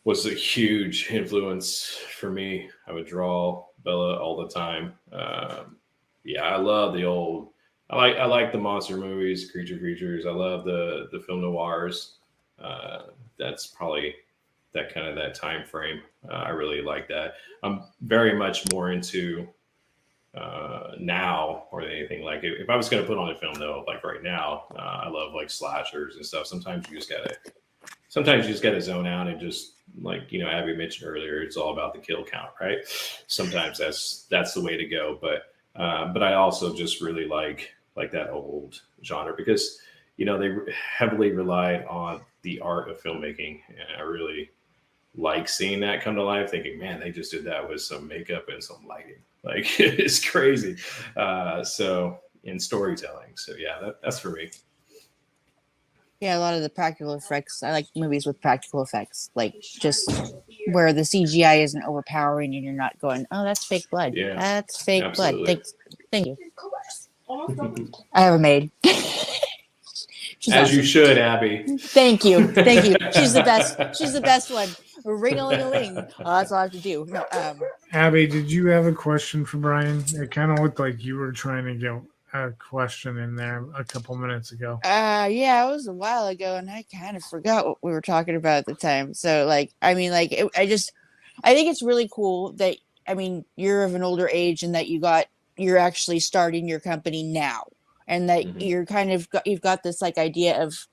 was a huge influence for me. I would draw Bela all the time. I love the old. I like the monster movies, creature features. I love the film noirs. That's probably that time frame. I really like that. I'm very much more into now more than anything. Like if I was going to put on a film though, like right now, I love like slashers and stuff. Sometimes you just gotta zone out and just, like, Abby mentioned earlier, it's all about the kill count, right? Sometimes that's the way to go. But I also just really like that old genre because they heavily relied on the art of filmmaking, and I really like seeing that come to life. Thinking, man, they just did that with some makeup and some lighting. Like it's crazy. So in storytelling. So yeah, that's for me. Yeah, a lot of the practical effects. I like movies with practical effects, like just where the CGI isn't overpowering and you're not going, "Oh, that's fake blood. Yeah, That's fake absolutely. blood." Thank you. I have a maid. She's As awesome. you should, Abby. Thank you. She's the best. She's the best one. Ring-a-ling-a-ling. Oh, that's all I have to do. No, Abby, did you have a question for Brian? It kind of looked like you were trying to get a question in there a couple minutes ago. yeah, it was a while ago, and I kind of forgot what we were talking about at the time. So, I think it's really cool that, you're of an older age and that you're actually starting your company now, and that you're you've got this like idea of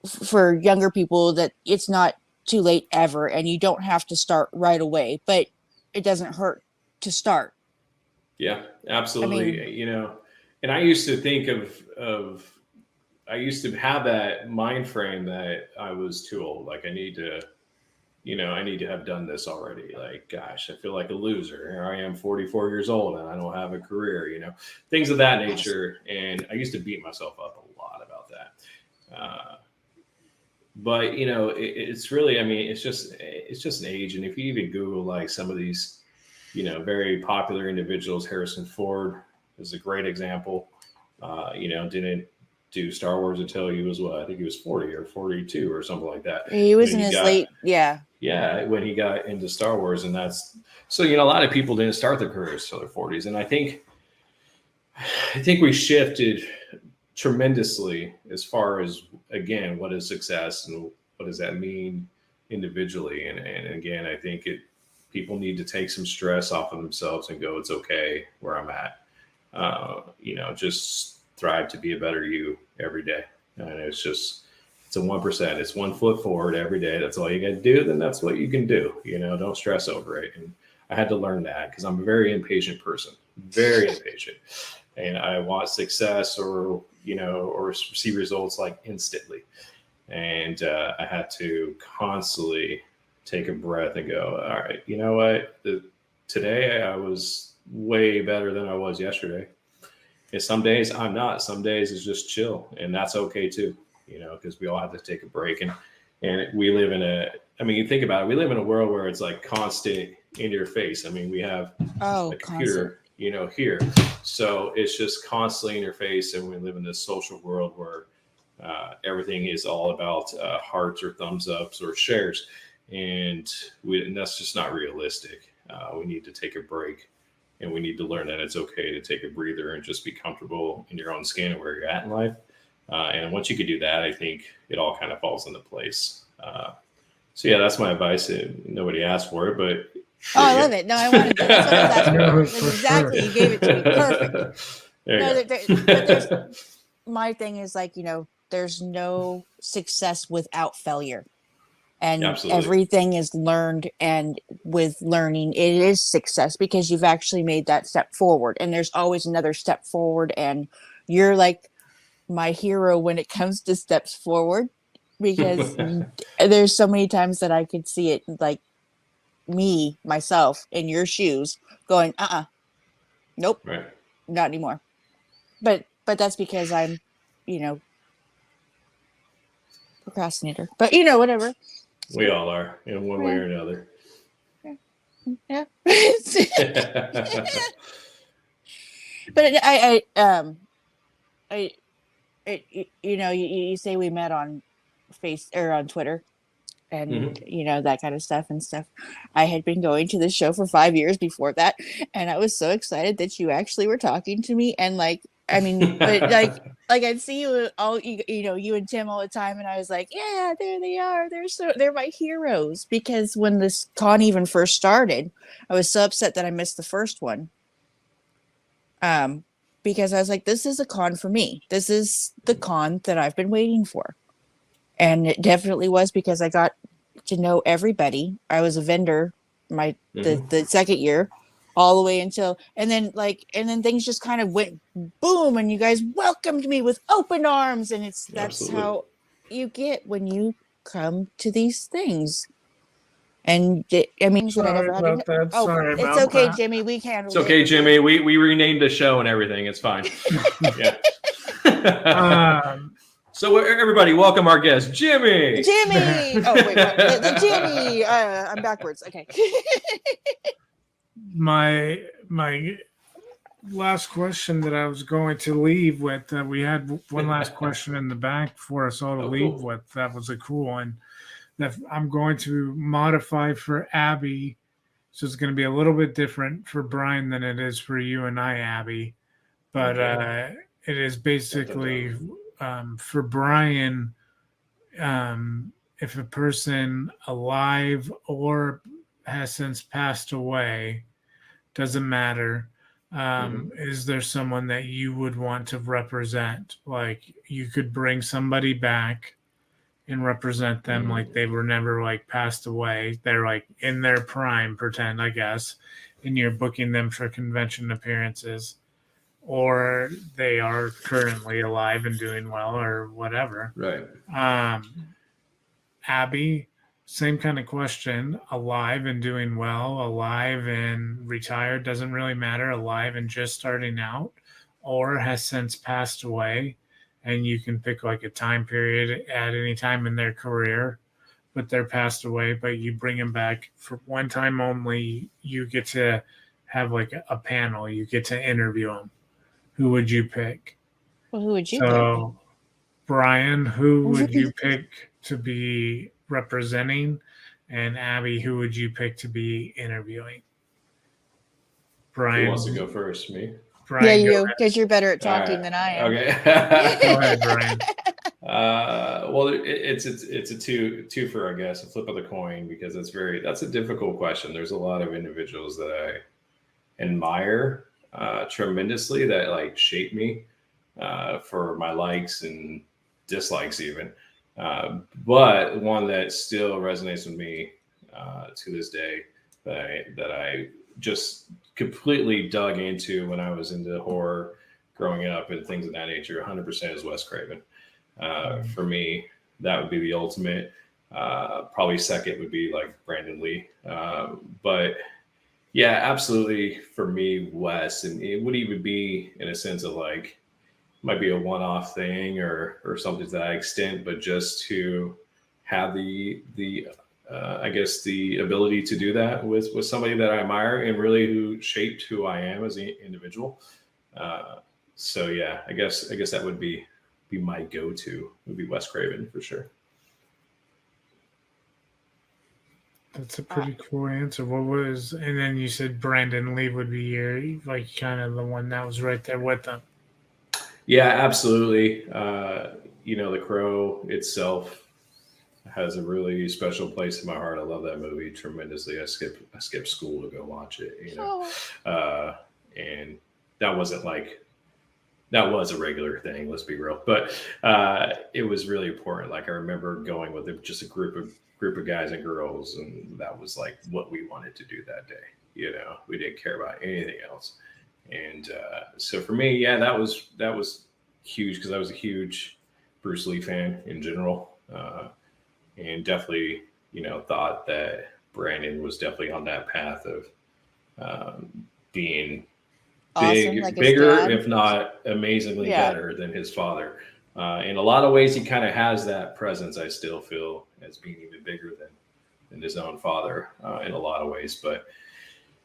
for younger people that it's not too late ever, and you don't have to start right away, but it doesn't hurt to start. Yeah, absolutely. And I used to think I used to have that mind frame that I was too old. Like I need to have done this already. Like, gosh, I feel like a loser. Here I am 44 years old and I don't have a career, things of that nature. And I used to beat myself up a lot about that. But it's really, it's just an age. And if you even Google like some of these, very popular individuals, Harrison Ford is a great example. Didn't do Star Wars until he was I think he was 40 or 42 or something like that. He was in his late, yeah. Yeah, when he got into Star Wars, and that's so. A lot of people didn't start their careers till their 40s, and I think we shifted tremendously as far as, again, what is success and what does that mean individually. And again, I think people need to take some stress off of themselves and go, it's okay where I'm at. Just strive to be a better you every day. And it's a 1%. It's 1 foot forward every day. That's all you got to do. Then that's what you can do. Don't stress over it. And I had to learn that because I'm a very impatient person, very impatient. And I want success or see results like instantly. And I had to constantly take a breath and go, all right, you know what? Today I was way better than I was yesterday. And some days I'm not. Some days it's just chill. And that's okay too, because we all have to take a break. And we live you think about it, we live in a world where it's like constant in your face. We have a computer, here. So it's just constantly in your face. And we live in this social world where everything is all about hearts or thumbs ups or shares. And that's just not realistic. We need to take a break, and we need to learn that it's okay to take a breather and just be comfortable in your own skin and where you're at in life. And once you can do that, I think it all kind of falls into place. So yeah, that's my advice. Nobody asked for it, but I love it. No, I wanted that. That's what I was asking. No, That's for exactly. sure. You gave it to me. Perfect. There you go. My thing is there's no success without failure. And Absolutely. everything is learned, and with learning, it is success because you've actually made that step forward. And there's always another step forward. And you're like my hero when it comes to steps forward, because there's so many times that I could see it, like myself in your shoes going, nope, Right. not anymore. But that's because I'm, procrastinator. But whatever. We all are in one way or another. Yeah. But you say we met on on Twitter, and that kind of stuff and stuff. I had been going to the show for 5 years before that, and I was so excited that you actually were talking to me, and like I mean, but like I'd see you all, you and Tim all the time, and I was like, yeah, there they are. They're my heroes. Because when this con even first started, I was so upset that I missed the first one. Because I was like, this is a con for me. This is the con that I've been waiting for. And it definitely was, because I got to know everybody. I was a vendor the second year, all the way until, and then things just kind of went boom, and you guys welcomed me with open arms, and that's Absolutely. how you get when you come to these things. And I mean, that I never had about that. Oh, Sorry it's about okay, that. Jimmy. We handled It's okay, it. Jimmy. We renamed the show and everything. It's fine. Yeah. So everybody, welcome our guest, Jimmy. Jimmy. Oh wait, what? The Jimmy. I'm backwards. Okay. My last question that I was going to leave with. We had one last question in the back for us all to leave Cool. with. That was a cool one. That I'm going to modify for Abby. So it's going to be a little bit different for Brian than it is for you and I, Abby. But it is basically for Brian, if a person alive or has since passed away, doesn't matter. Is there someone that you would want to represent? Like you could bring somebody back and represent them like they were never like passed away. They're like in their prime, pretend, I guess, and you're booking them for convention appearances, or they are currently alive and doing well or whatever. Right. Abby, same kind of question. Alive and doing well, alive and retired, doesn't really matter. Alive and just starting out, or has since passed away. And you can pick like a time period at any time in their career, but they're passed away. But you bring them back for one time only. You get to have like a panel. You get to interview them. Who would you pick? Well, who would you pick? So, Brian, who would you pick to be representing? And Abby, who would you pick to be interviewing? Brian. Who wants to go first? Me? Brian, yeah, you, because you're better at talking than I am. Okay. Go ahead, Brian. Well, it's a twofer, I guess, a flip of the coin, because that's a difficult question. There's a lot of individuals that I admire tremendously that like shape me for my likes and dislikes even. But one that still resonates with me to this day that I just completely dug into when I was into horror growing up and things of that nature, 100% is Wes Craven. For me, that would be the ultimate. Probably second would be like Brandon Lee. But yeah, absolutely for me, Wes. And it would even be in a sense of like, might be a one-off thing or something to that extent, but just to have the I guess the ability to do that with somebody that I admire and really who shaped who I am as an individual. So yeah, I guess that would be my go-to, would be Wes Craven for sure. That's a pretty cool answer. And then you said Brandon Lee would be your, like, kind of the one that was right there with them. Yeah, absolutely. The Crow itself has a really special place in my heart. I love that movie tremendously. I skipped school to go watch it, and that wasn't like, that was a regular thing, let's be real, but it was really important. Like I remember going with just a group of guys and girls, and that was like what we wanted to do that day. We didn't care about anything else. And so for me, yeah, that was huge, because I was a huge Bruce Lee fan in general, and definitely, thought that Brandon was definitely on that path of being Awesome, like bigger, if not amazingly better than his father. In a lot of ways, he kind of has that presence, I still feel, as being even bigger than his own father in a lot of ways. But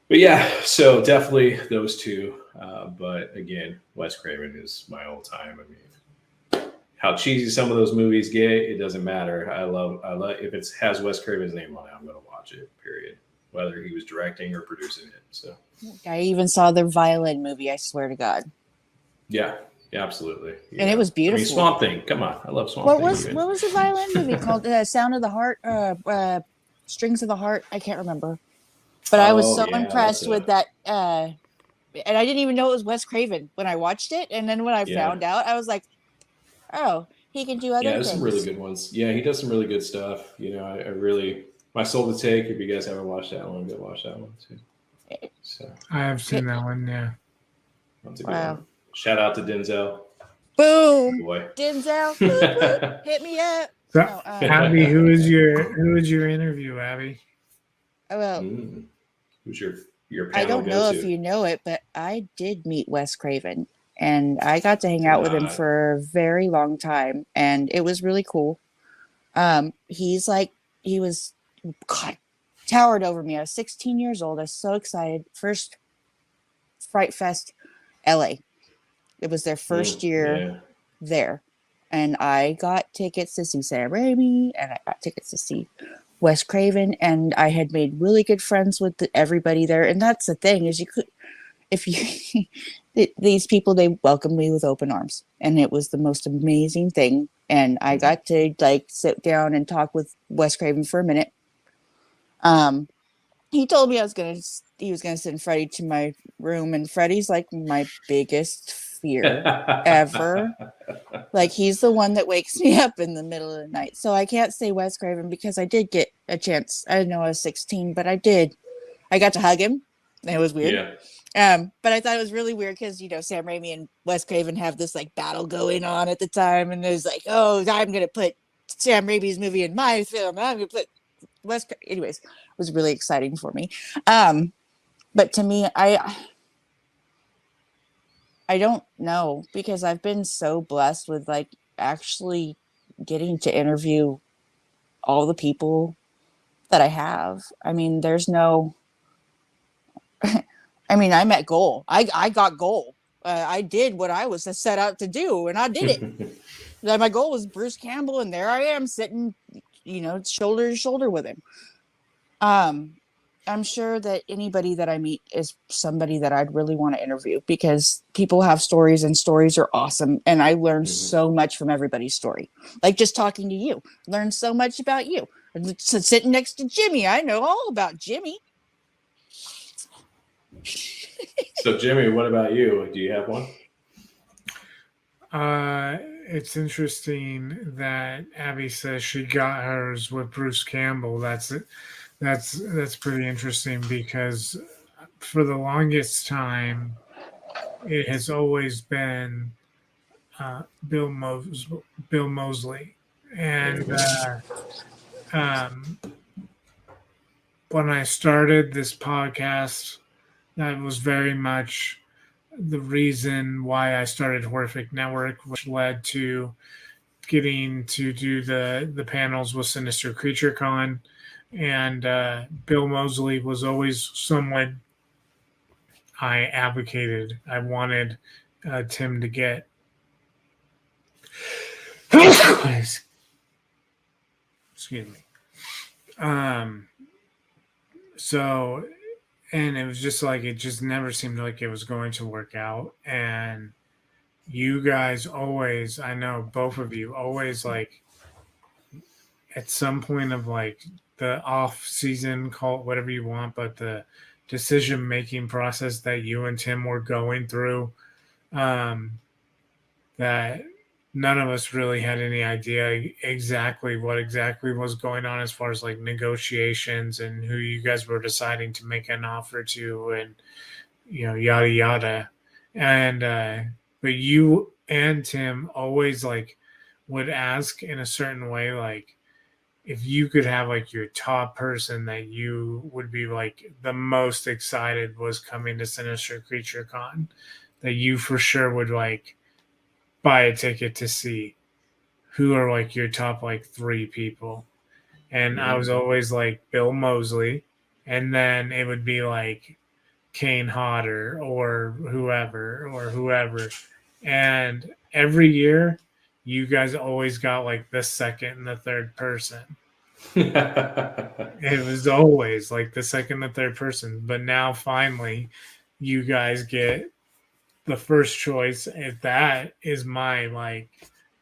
yeah, so definitely those two. But again, Wes Craven is my all time. I mean, how cheesy some of those movies get, it doesn't matter. I love if it has Wes Craven's name on it, I'm going to watch it, period. Whether he was directing or producing it. So I even saw the violin movie, I swear to God. Yeah, Yeah, absolutely. And it was beautiful. I mean, Swamp Thing. Come on, I love Swamp What Thing. was the violin movie called? Sound of the Heart, Strings of the Heart. I can't remember, but I was so impressed with that. And I didn't even know it was Wes Craven when I watched it, and then when I found out, I was like, oh, he can do other things. There's some really good ones. Yeah, he does some really good stuff. You know, I really, My Soul to Take. If you guys haven't watched that one, go watch that one too. So I have seen that one. Yeah. That's a good one. Shout out to Denzel. Boom, boy. Denzel, hit me up. So, Abby, who is your interview, Abby? Well, who's your panel? I don't know if you know it, but I did meet Wes Craven, and I got to hang out with him for a very long time, and it was really cool. He was towered over me. I was 16 years old. I was so excited. First Fright Fest, LA. It was their first year there. And I got tickets to see Sam Raimi, and I got tickets to see Wes Craven, and I had made really good friends with everybody there. And that's the thing, is these people, they welcomed me with open arms, and it was the most amazing thing. And I got to sit down and talk with Wes Craven for a minute. He told me he was gonna send Freddie to my room, and Freddie's like my biggest fear ever. Like, he's the one that wakes me up in the middle of the night. So I can't say Wes Craven, because I did get a chance. I know I was 16, but I got to hug him. It was weird. But I thought it was really weird because, Sam Raimi and Wes Craven have this battle going on at the time, and there's oh, I'm gonna put Sam Raimi's movie in my film. I'm gonna put anyways, it was really exciting for me. But to me, I don't know, because I've been so blessed with actually getting to interview all the people that I have. I mean, there's no, I mean, I met goal. I got goal. I did what I was set out to do, and I did it. My goal was Bruce Campbell, and there I am sitting, shoulder to shoulder with him. I'm sure that anybody that I meet is somebody that I'd really want to interview, because people have stories, and stories are awesome. And I learned so much from everybody's story. Like just talking to you, learned so much about you. Sitting next to Jimmy, I know all about Jimmy. So Jimmy, what about you? Do you have one? It's interesting that Abby says she got hers with Bruce Campbell. That's pretty interesting, because for the longest time, it has always been Bill Moseley. And when I started this podcast, that was very much the reason why I started Horrific Network, which led to getting to do the panels with Sinister Creature Con. And Bill Moseley was always someone I advocated. I wanted Tim to get. Excuse me. So, and it was just it just never seemed like it was going to work out. And you guys always, I know both of you always at some point of the off season, call it whatever you want, but the decision making process that you and Tim were going through, that none of us really had any idea exactly what was going on as far as negotiations and who you guys were deciding to make an offer to, and yada yada. And but you and Tim always would ask in a certain way, if you could have your top person that you would be the most excited was coming to Sinister Creature Con, that you for sure would buy a ticket to see, who are your top 3 people. And I was always Bill Moseley, and then it would be Kane Hodder or whoever. And every year you guys always got the second and the third person. It was always the second and third person. But now finally you guys get the first choice. If that is my like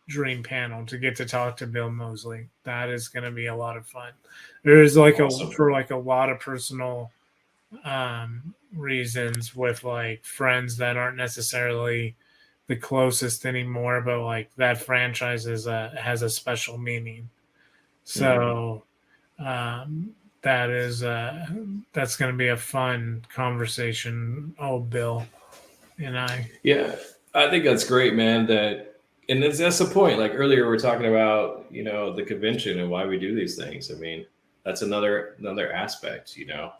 dream panel to get to talk to Bill Moseley. That is going to be a lot of fun. There's like Awesome. for like a lot of personal reasons with like friends that aren't necessarily the closest anymore, but like that franchise is has a special meaning. So that is that's going to be a fun conversation. Oh, Bill and I. Yeah, I think that's great, man. And that's the point. Like earlier, we were talking about, you know, the convention and why we do these things. I mean, that's another aspect, you know,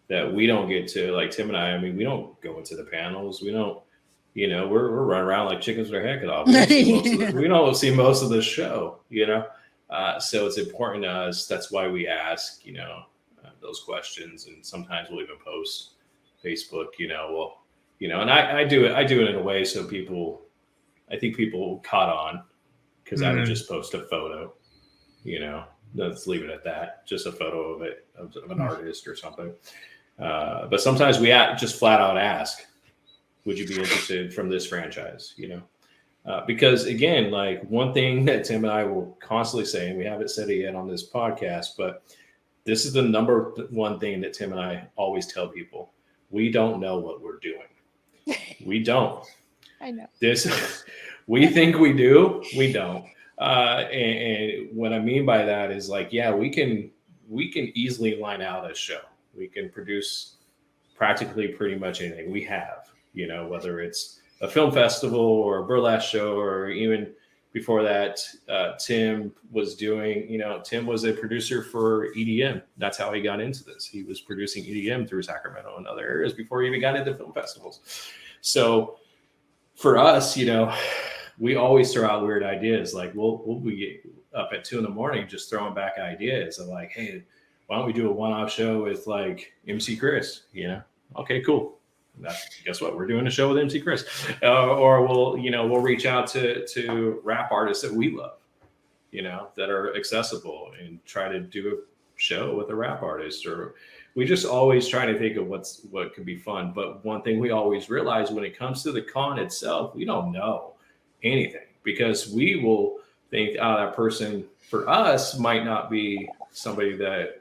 that we don't get to. Like Tim and I mean, we don't go into the panels. We don't, you know, we're running around like chickens with our head cut off. We don't see most of the show, you know. So it's important to us. That's why we ask, you know, those questions, and sometimes we'll even post Facebook, you know, well, you know, and I do it in a way so I think people caught on because I would just post a photo, you know, let's leave it at that, just a photo of it, of an artist or something. But sometimes we just flat out ask, would you be interested from this franchise, you know? Because again, like one thing that Tim and I will constantly say, and we haven't said it yet on this podcast, but this is the number one thing that Tim and I always tell people. We don't know what we're doing. We don't. I know. We think we do. We don't. And what I mean by that is like, yeah, we can easily line out a show. We can produce practically pretty much anything. We have, you know, whether it's a film festival or a burlesque show, or even before that, Tim was doing, you know, Tim was a producer for EDM. That's how he got into this. He was producing EDM through Sacramento and other areas before he even got into film festivals. So for us, you know, we always throw out weird ideas. Like we'll be up at 2 a.m. just throwing back ideas of like, hey, why don't we do a one-off show with like MC Chris? You know, okay, cool. Guess what? We're doing a show with MC Chris, or we'll reach out to rap artists that we love, you know, that are accessible, and try to do a show with a rap artist. Or we just always try to think of what could be fun. But one thing we always realize when it comes to the con itself, we don't know anything, because we will think, oh, that person for us might not be somebody that,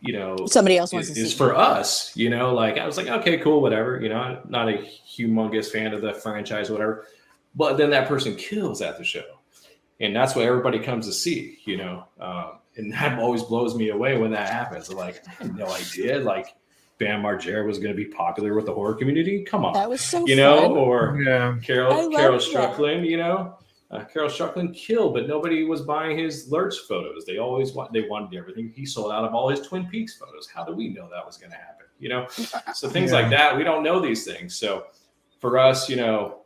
you know, somebody else wants to is see for us, you know. Like I was like, okay, cool, whatever, you know, I'm not a humongous fan of the franchise, whatever, but then that person kills at the show, and that's what everybody comes to see, you know. And that always blows me away when that happens. I'm like, I had no idea like Bam Margera was going to be popular with the horror community. Come on, that was so you know. fun. Or Carol Strickland, that. you know. Carol Strickland killed, but nobody was buying his Lurch photos. They wanted everything. He sold out of all his Twin Peaks photos. How do we know that was going to happen? You know, so things like that, we don't know these things. So for us, you know,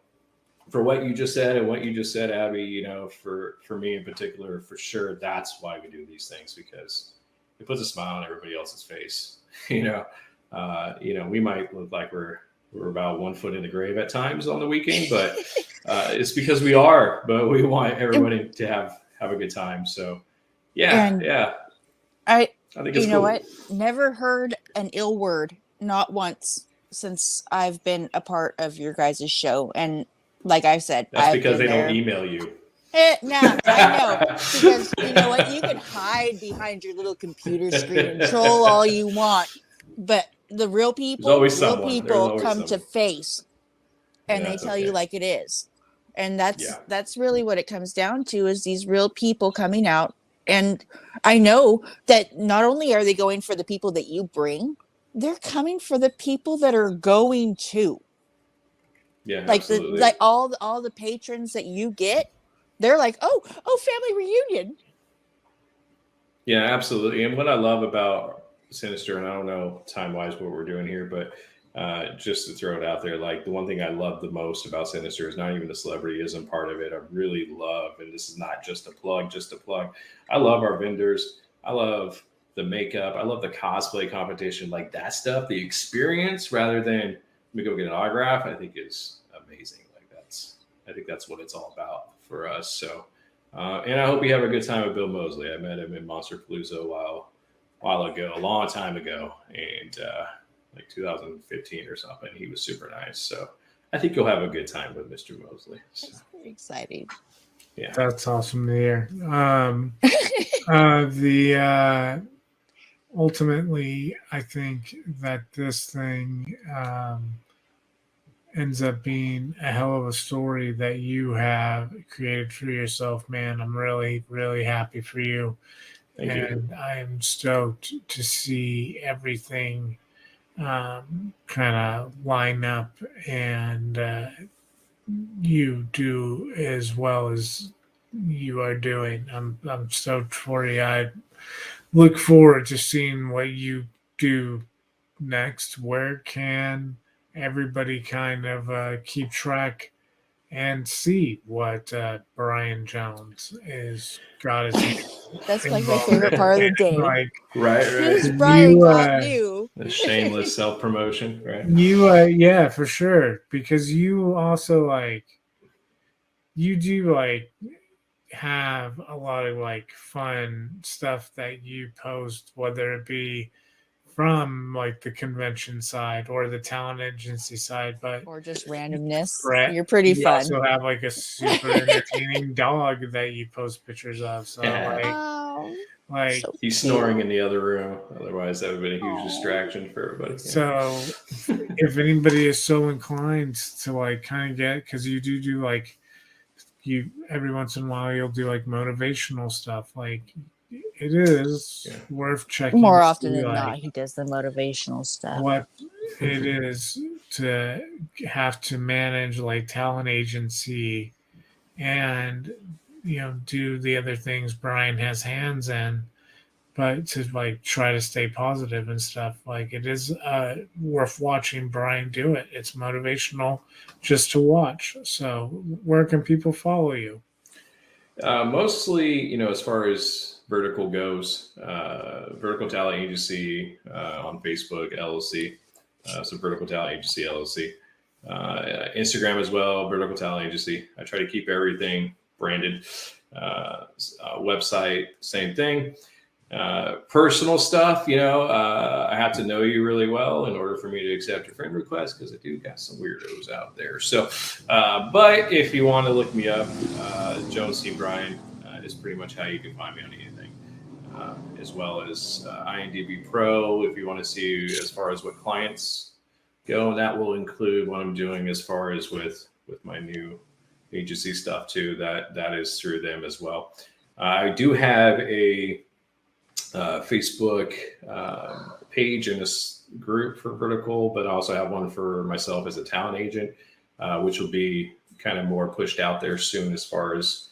for what you just said and what you just said, Abby, you know, for me in particular, for sure, that's why we do these things, because it puts a smile on everybody else's face. You know, we might look like we're about 1 foot in the grave at times on the weekend, but it's because we are. But we want everybody to have a good time. So, yeah. I think it's you know cool. what? Never heard an ill word, not once, since I've been a part of your guys' show. And like I said, that's I've because they been don't email you. Nah, I know, because you know what? You can hide behind your little computer screen and troll all you want, but the real people come to face, and they tell you like it is. And that's really what it comes down to, is these real people coming out. And I know that not only are they going for the people that you bring, they're coming for the people that are going to. Yeah, like absolutely. like all the patrons that you get, they're like, oh, family reunion. Yeah, absolutely. And what I love about Sinister, and I don't know time-wise what we're doing here, but just to throw it out there, like the one thing I love the most about Sinister is not even the celebrityism part of it. I really love, and this is not just a plug. I love our vendors. I love the makeup. I love the cosplay competition, like that stuff, the experience, rather than let me go get an autograph, I think is amazing. I think that's what it's all about for us. So, and I hope you have a good time with Bill Moseley. I met him in Monster Palooza a long time ago, and like 2015 or something. He was super nice. So I think you'll have a good time with Mr. Mosley. So, That's very exciting. yeah. That's awesome to hear. Ultimately, I think that this thing ends up being a hell of a story that you have created for yourself, man. I'm really, really happy for you. Thank you. And I'm stoked to see everything kind of line up and you do as well as you are doing. I'm stoked for you. I look forward to seeing what you do next. Where can everybody kind of keep track and see what Brian Jones is got his hand That's like my involved favorite part of the in? day. Like Right. Here's Right. Brian you, got new. The shameless self-promotion. Right. yeah, for sure. Because you also like you do like have a lot of like fun stuff that you post, whether it be from like the convention side or the talent agency side, but Or just randomness. Brett, You're pretty you fun. also have like a super entertaining dog that you post pictures of. So like So He's snoring in the other room. Otherwise, that would have been a huge distraction for everybody. Yeah. so if anybody is so inclined to like kind of get, because you do like you every once in a while you'll do like motivational stuff, like it is worth checking more to often see, than like, not, he does the motivational stuff. what it is to have to manage like talent agency and do the other things Brian has hands in, but to like try to stay positive and stuff. Like it is worth watching Brian do it. It's motivational just to watch. So where can people follow you? Mostly, as far as vertical goes, Vertical Talent Agency on Facebook, LLC. So Vertical Talent Agency, LLC. Instagram as well, Vertical Talent Agency. I try to keep everything branded. Website, same thing. Personal stuff, I have to know you really well in order for me to accept your friend request, because I do got some weirdos out there. So, but if you want to look me up, Jones C. Bryan is pretty much how you can find me on anything, as well as INDB Pro if you want to see as far as what clients go. And that will include what I'm doing as far as with my new agency stuff too. That is through them as well. I do have a Facebook page and a group for Vertical, but I also have one for myself as a talent agent, which will be kind of more pushed out there soon as far as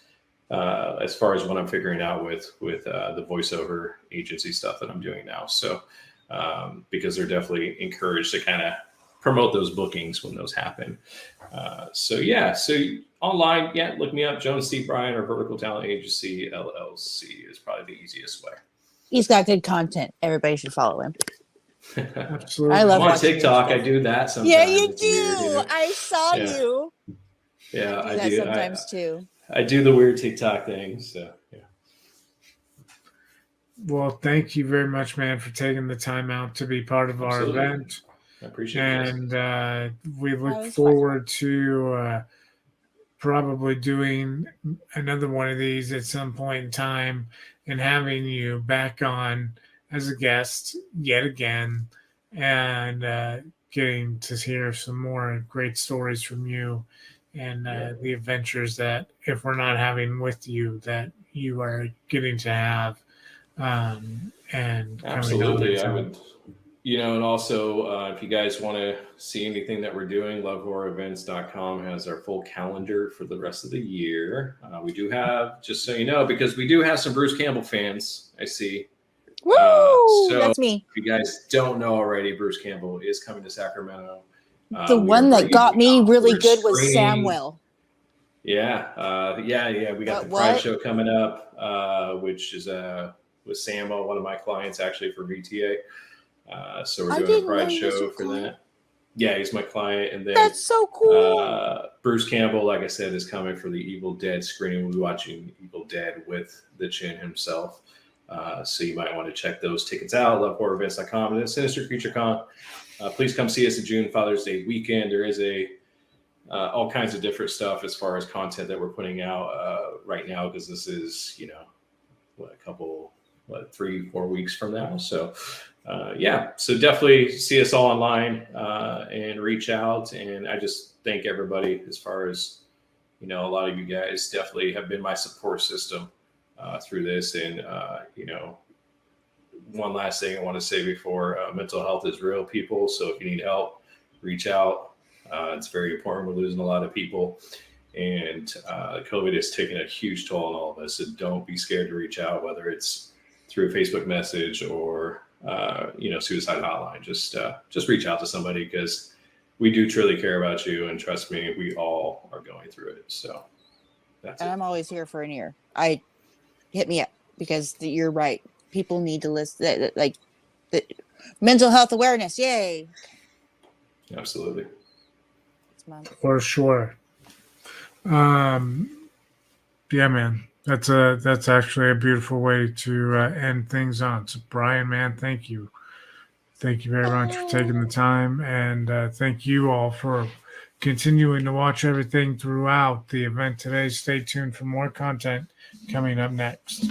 what I'm figuring out with the voiceover agency stuff that I'm doing now. So because they're definitely encouraged to kind of promote those bookings when those happen. So online, look me up, Jones C. Bryan or Vertical Talent Agency LLC is probably the easiest way. He's got good content. Everybody should follow him. Absolutely. I love I'm on watching TikTok. your I stuff. do that sometimes. Yeah, you It's do. weird, I saw you. Yeah, I do that sometimes too. I do the weird TikTok things. So yeah. Well, thank you very much, man, for taking the time out to be part of our Absolutely. event. I appreciate it. And we look was forward to probably doing another one of these at some point in time and having you back on as a guest yet again, and getting to hear some more great stories from you and the adventures that, if we're not having with you, that you are getting to have. And Absolutely, I would. And also, if you guys want to see anything that we're doing, lovehorrorevents.com has our full calendar for the rest of the year. We do have, just so you know, because we do have some Bruce Campbell fans, I see. Woo! So That's me. If you guys don't know already, Bruce Campbell is coming to Sacramento. The one that got me really good was Samwell. Yeah. We got the Pride show coming up, which is with Samo, one of my clients actually for VTA. So we're doing a Pride show for that. Yeah, he's my client. And then that's so cool. Bruce Campbell, like I said, is coming for the Evil Dead screening. We'll be watching Evil Dead with the Chin himself. So you might want to check those tickets out, lovehorrorevents.com. And then Sinister Creature Con please come see us at June Father's Day weekend. There is all kinds of different stuff as far as content that we're putting out right now, because this is, you know, 3-4 weeks from now. So so definitely see us all online and reach out. And I just thank everybody, as far as, you know, a lot of you guys definitely have been my support system through this. And, you know, one last thing I want to say before, mental health is real, people. So if you need help, reach out. It's very important. We're losing a lot of people, and COVID has taken a huge toll on all of us. So don't be scared to reach out, whether it's through a Facebook message or, you know, suicide hotline. Just reach out to somebody, because we do truly care about you. And trust me, we all are going through it. So that's And it. I'm always here for an ear. Hit me up, because you're right. People need to listen. Like the mental health awareness. Yay. Absolutely. For sure. Yeah, man. That's actually a beautiful way to end things on. So, Brian, man, thank you. Thank you very much for taking the time, and thank you all for continuing to watch everything throughout the event today. Stay tuned for more content coming up next.